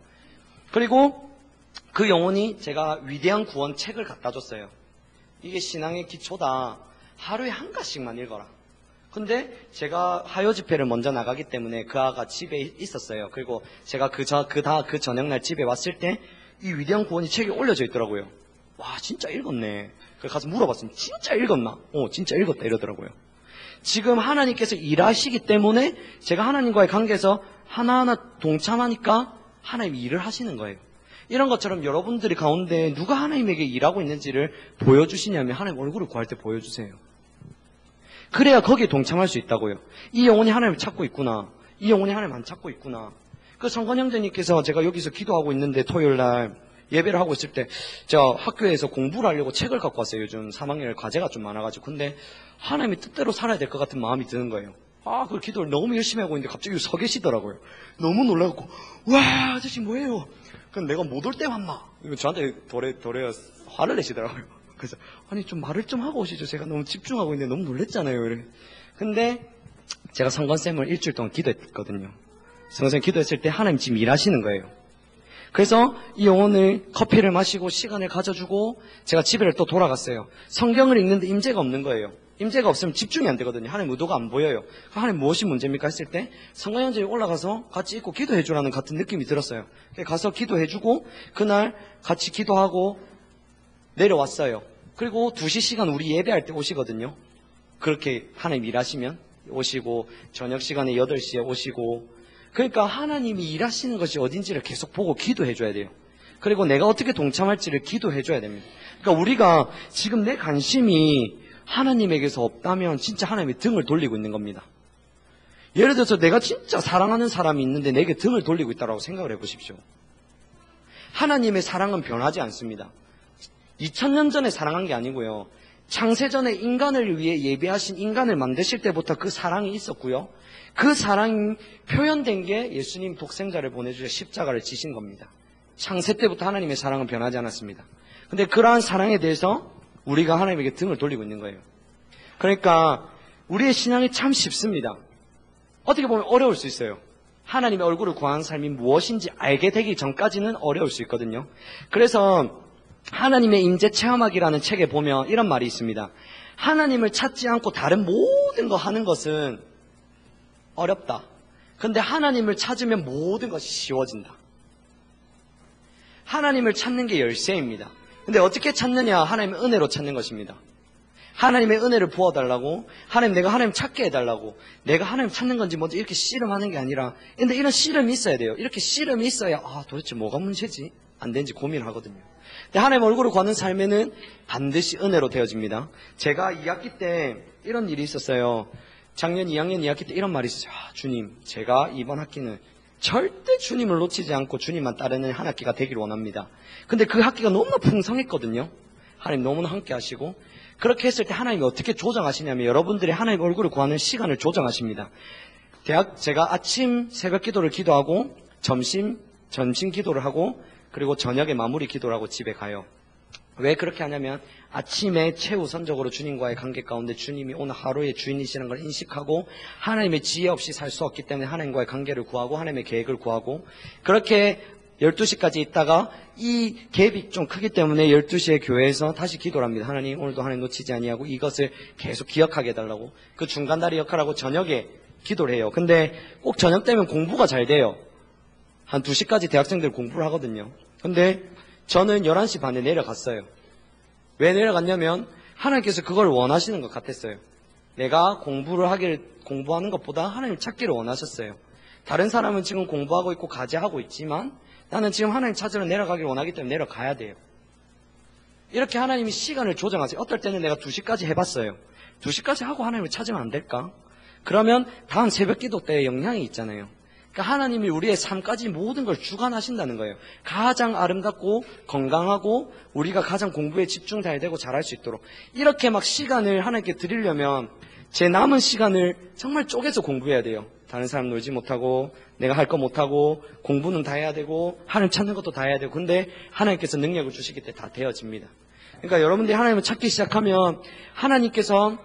그리고 그 영혼이 제가 위대한 구원 책을 갖다 줬어요. 이게 신앙의 기초다. 하루에 한 가지씩만 읽어라. 근데 제가 하요 집회를 먼저 나가기 때문에 그 아가 집에 있었어요. 그리고 제가 그 저녁날 집에 왔을 때 이 위대한 구원이 책이 올려져 있더라고요. 와, 진짜 읽었네. 그래서 가서 물어봤습니다. 진짜 읽었나? 진짜 읽었다 이러더라고요. 지금 하나님께서 일하시기 때문에 제가 하나님과의 관계에서 하나하나 동참하니까 하나님이 일을 하시는 거예요. 이런 것처럼 여러분들이 가운데 누가 하나님에게 일하고 있는지를 보여주시냐면 하나님 얼굴을 구할 때 보여주세요. 그래야 거기에 동참할 수 있다고요. 이 영혼이 하나님을 찾고 있구나. 이 영혼이 하나님 안 찾고 있구나. 그 성건 형제님께서 제가 여기서 기도하고 있는데 토요일날 예배를 하고 있을 때 제가 학교에서 공부를 하려고 책을 갖고 왔어요. 요즘 3학년 과제가 좀 많아가지고. 근데 하나님의 뜻대로 살아야 될 것 같은 마음이 드는 거예요. 그 기도를 너무 열심히 하고 있는데 갑자기 서 계시더라고요. 너무 놀라갖고 와, 아저씨 뭐예요? 그럼 내가 못 올 때 왔나? 저한테 도래 화를 내시더라고요. 그래서 아니 좀 말을 좀 하고 오시죠. 제가 너무 집중하고 있는데 너무 놀랬잖아요. 이래. 근데 제가 성건쌤을 일주일 동안 기도했거든요. 성건쌤 기도했을 때 하나님 지금 일하시는 거예요. 그래서 이 영혼을 커피를 마시고 시간을 가져주고 제가 집에 또 돌아갔어요. 성경을 읽는데 임재가 없는 거예요. 임재가 없으면 집중이 안 되거든요. 하나님 의도가 안 보여요. 하나님 무엇이 문제입니까 했을 때 성관 형제에 올라가서 같이 있고 기도해 주라는 같은 느낌이 들었어요. 가서 기도해 주고 그날 같이 기도하고 내려왔어요. 그리고 2시 시간 우리 예배할 때 오시거든요. 그렇게 하나님 일하시면 오시고 저녁 시간에 8시에 오시고 그러니까 하나님이 일하시는 것이 어딘지를 계속 보고 기도해 줘야 돼요. 그리고 내가 어떻게 동참할지를 기도해 줘야 됩니다. 그러니까 우리가 지금 내 관심이 하나님에게서 없다면 진짜 하나님의 등을 돌리고 있는 겁니다. 예를 들어서 내가 진짜 사랑하는 사람이 있는데 내게 등을 돌리고 있다고 생각을 해보십시오. 하나님의 사랑은 변하지 않습니다. 2000년 전에 사랑한 게 아니고요. 창세전에 인간을 위해 예배하신 인간을 만드실 때부터 그 사랑이 있었고요. 그 사랑이 표현된 게 예수님 독생자를 보내주셔 십자가를 지신 겁니다. 창세 때부터 하나님의 사랑은 변하지 않았습니다. 근데 그러한 사랑에 대해서 우리가 하나님에게 등을 돌리고 있는 거예요. 그러니까 우리의 신앙이 참 쉽습니다. 어떻게 보면 어려울 수 있어요. 하나님의 얼굴을 구하는 삶이 무엇인지 알게 되기 전까지는 어려울 수 있거든요. 그래서 하나님의 임재 체험하기라는 책에 보면 이런 말이 있습니다. 하나님을 찾지 않고 다른 모든 거 하는 것은 어렵다. 근데 하나님을 찾으면 모든 것이 쉬워진다. 하나님을 찾는 게 열쇠입니다. 근데 어떻게 찾느냐? 하나님의 은혜로 찾는 것입니다. 하나님의 은혜를 부어달라고, 하나님 내가 하나님 찾게 해달라고, 내가 하나님 찾는 건지 먼저 이렇게 씨름하는 게 아니라, 근데 이런 씨름이 있어야 돼요. 이렇게 씨름이 있어야 도대체 뭐가 문제지? 안 되는지 고민하거든요. 근데 하나님 얼굴을 구하는 삶에는 반드시 은혜로 되어집니다. 제가 2학기 때 이런 일이 있었어요. 작년 2학년 2학기 때 이런 말이 있었어요. 주님, 제가 이번 학기는 절대 주님을 놓치지 않고 주님만 따르는 한 학기가 되기를 원합니다. 근데 그 학기가 너무나 풍성했거든요. 하나님 너무나 함께 하시고, 그렇게 했을 때 하나님이 어떻게 조정하시냐면 여러분들이 하나님 얼굴을 구하는 시간을 조정하십니다. 제가 아침 새벽 기도를 기도하고 점심 기도를 하고 그리고 저녁에 마무리 기도를 하고 집에 가요. 왜 그렇게 하냐면 아침에 최우선적으로 주님과의 관계 가운데 주님이 오늘 하루의 주인이시라는 걸 인식하고 하나님의 지혜 없이 살 수 없기 때문에 하나님과의 관계를 구하고 하나님의 계획을 구하고, 그렇게 12시까지 있다가 이 갭이 좀 크기 때문에 12시에 교회에서 다시 기도를 합니다. 하나님 오늘도 하나님 놓치지 아니하고 이것을 계속 기억하게 해달라고. 그 중간다리 역할하고 저녁에 기도를 해요. 근데 꼭 저녁 되면 공부가 잘 돼요. 한 2시까지 대학생들 공부를 하거든요. 근데 저는 11시 반에 내려갔어요. 왜 내려갔냐면 하나님께서 그걸 원하시는 것 같았어요. 내가 공부하는 것보다 하나님 찾기를 원하셨어요. 다른 사람은 지금 공부하고 있고 과제하고 있지만 나는 지금 하나님 찾으러 내려가기를 원하기 때문에 내려가야 돼요. 이렇게 하나님이 시간을 조정하세요. 어떨 때는 내가 2시까지 해봤어요. 2시까지 하고 하나님을 찾으면 안 될까? 그러면 다음 새벽 기도 때에 영향이 있잖아요. 그러니까 하나님이 우리의 삶까지 모든 걸 주관하신다는 거예요. 가장 아름답고 건강하고 우리가 가장 공부에 집중 잘 되고 잘할 수 있도록 이렇게 막 시간을 하나님께 드리려면 제 남은 시간을 정말 쪼개서 공부해야 돼요. 다른 사람 놀지 못하고 내가 할 거 못하고 공부는 다 해야 되고 하나님 찾는 것도 다 해야 되고 근데 하나님께서 능력을 주시기 때문에 다 되어집니다. 그러니까 여러분들이 하나님을 찾기 시작하면 하나님께서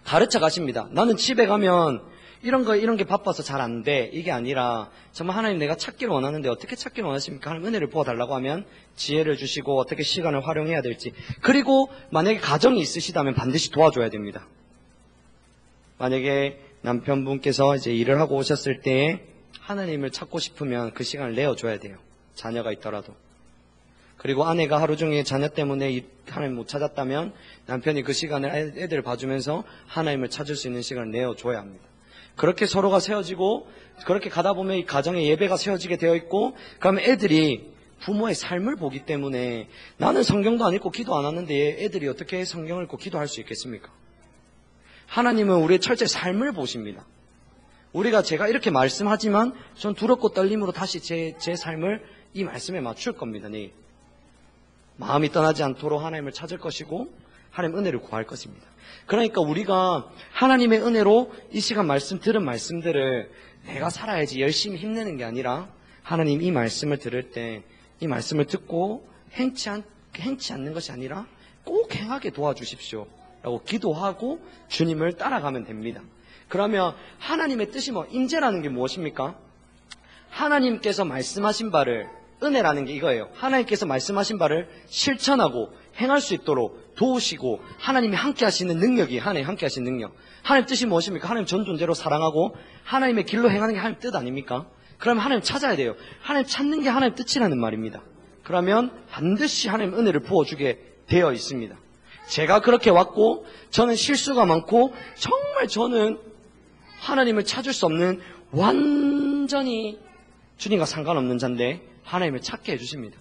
가르쳐 가십니다. 나는 집에 가면 이런 게 바빠서 잘 안 돼. 이게 아니라 정말 하나님 내가 찾기를 원하는데 어떻게 찾기를 원하십니까? 하나님 은혜를 부어달라고 하면 지혜를 주시고 어떻게 시간을 활용해야 될지. 그리고 만약에 가정이 있으시다면 반드시 도와줘야 됩니다. 만약에 남편분께서 이제 일을 하고 오셨을 때 하나님을 찾고 싶으면 그 시간을 내어줘야 돼요. 자녀가 있더라도. 그리고 아내가 하루 종일 자녀 때문에 하나님 못 찾았다면 남편이 그 시간을 애들을 봐주면서 하나님을 찾을 수 있는 시간을 내어줘야 합니다. 그렇게 서로가 세워지고 그렇게 가다 보면 이 가정의 예배가 세워지게 되어 있고 그러면 애들이 부모의 삶을 보기 때문에 나는 성경도 안 읽고 기도 안 하는데 애들이 어떻게 성경을 읽고 기도할 수 있겠습니까? 하나님은 우리의 철저히 삶을 보십니다. 우리가 제가 이렇게 말씀하지만 전 두렵고 떨림으로 다시 제 삶을 이 말씀에 맞출 겁니다. 네. 마음이 떠나지 않도록 하나님을 찾을 것이고 하나님 은혜를 구할 것입니다. 그러니까 우리가 하나님의 은혜로 이 시간 들은 말씀들을 내가 살아야지 열심히 힘내는 게 아니라 하나님 이 말씀을 들을 때 이 말씀을 듣고 행치 않는 것이 아니라 꼭 행하게 도와주십시오 라고 기도하고 주님을 따라가면 됩니다. 그러면 하나님의 뜻이 임재라는 게 무엇입니까? 하나님께서 말씀하신 바를 은혜라는 게 이거예요. 하나님께서 말씀하신 바를 실천하고 행할 수 있도록 도우시고 하나님이 함께 하시는 능력이 하나님 함께 하시는 능력. 하나님 뜻이 무엇입니까? 하나님 전 존재로 사랑하고 하나님의 길로 행하는 게 하나님 뜻 아닙니까? 그러면 하나님 찾아야 돼요. 하나님 찾는 게 하나님 뜻이라는 말입니다. 그러면 반드시 하나님 은혜를 부어주게 되어 있습니다. 제가 그렇게 왔고 저는 실수가 많고 정말 저는 하나님을 찾을 수 없는 완전히 주님과 상관없는 자인데 하나님을 찾게 해주십니다.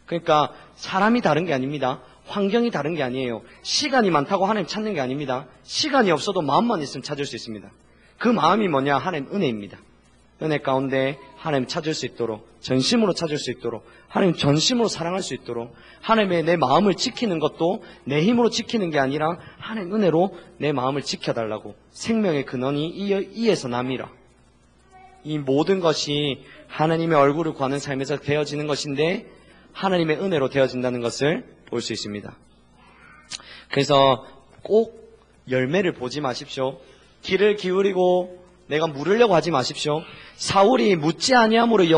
그러니까 사람이 다른 게 아닙니다. 환경이 다른 게 아니에요. 시간이 많다고 하나님 찾는 게 아닙니다. 시간이 없어도 마음만 있으면 찾을 수 있습니다. 그 마음이 뭐냐? 하나님 은혜입니다. 은혜 가운데 하나님 찾을 수 있도록 전심으로 찾을 수 있도록 하나님 전심으로 사랑할 수 있도록 하나님의 내 마음을 지키는 것도 내 힘으로 지키는 게 아니라 하나님 은혜로 내 마음을 지켜달라고 생명의 근원이 이에서 남이라. 이 모든 것이 하나님의 얼굴을 구하는 삶에서 되어지는 것인데 하나님의 은혜로 되어진다는 것을 볼 수 있습니다. 그래서 꼭 열매를 보지 마십시오. 귀를 기울이고 내가 물으려고 하지 마십시오. 사울이 묻지 아니함으로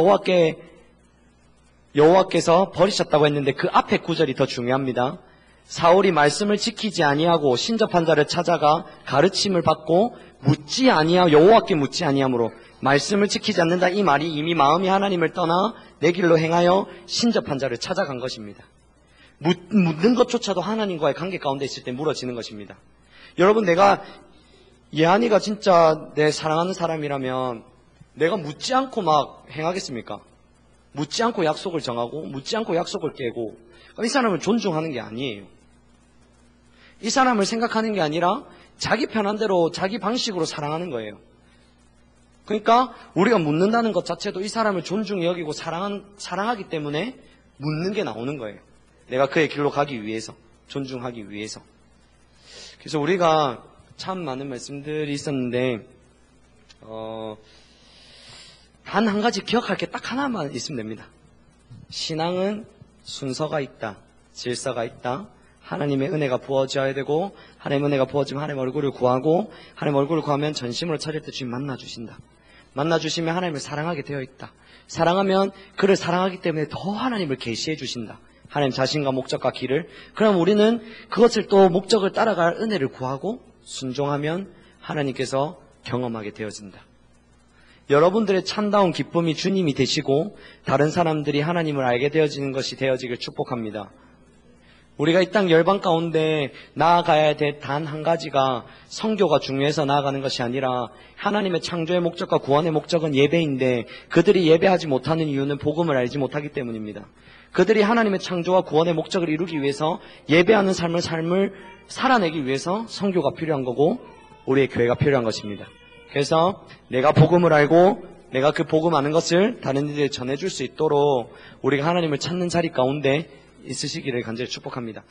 여호와께서 버리셨다고 했는데 그 앞에 구절이 더 중요합니다. 사울이 말씀을 지키지 아니하고 신접한 자를 찾아가 가르침을 받고 여호와께 묻지 아니함으로 말씀을 지키지 않는다. 이 말이 이미 마음이 하나님을 떠나 내 길로 행하여 신접한 자를 찾아간 것입니다. 묻는 것조차도 하나님과의 관계 가운데 있을 때 무너지는 것입니다. 여러분, 내가 예한이가 진짜 내 사랑하는 사람이라면 내가 묻지 않고 막 행하겠습니까? 묻지 않고 약속을 정하고 묻지 않고 약속을 깨고 이 사람을 존중하는 게 아니에요. 이 사람을 생각하는 게 아니라 자기 편한 대로 자기 방식으로 사랑하는 거예요. 그러니까 우리가 묻는다는 것 자체도 이 사람을 존중히 여기고 사랑하기 때문에 묻는 게 나오는 거예요. 내가 그의 길로 가기 위해서, 존중하기 위해서. 그래서 우리가 참 많은 말씀들이 있었는데 단 한 가지 기억할 게 딱 하나만 있으면 됩니다. 신앙은 순서가 있다, 질서가 있다. 하나님의 은혜가 부어져야 되고 하나님의 은혜가 부어지면 하나님의 얼굴을 구하고 하나님의 얼굴을 구하면 전심으로 찾을 때 주님 만나주신다. 만나주시면 하나님을 사랑하게 되어 있다. 사랑하면 그를 사랑하기 때문에 더 하나님을 계시해 주신다. 하나님 자신과 목적과 길을. 그럼 우리는 그것을 또 목적을 따라갈 은혜를 구하고 순종하면 하나님께서 경험하게 되어진다. 여러분들의 참다운 기쁨이 주님이 되시고 다른 사람들이 하나님을 알게 되어지는 것이 되어지길 축복합니다. 우리가 이 땅 열방 가운데 나아가야 될 단 한 가지가 선교가 중요해서 나아가는 것이 아니라 하나님의 창조의 목적과 구원의 목적은 예배인데 그들이 예배하지 못하는 이유는 복음을 알지 못하기 때문입니다. 그들이 하나님의 창조와 구원의 목적을 이루기 위해서 예배하는 삶을 살아내기 위해서 선교가 필요한 거고 우리의 교회가 필요한 것입니다. 그래서 내가 복음을 알고 내가 그 복음 아는 것을 다른 이들에게 전해줄 수 있도록 우리가 하나님을 찾는 자리 가운데 있으시기를 간절히 축복합니다.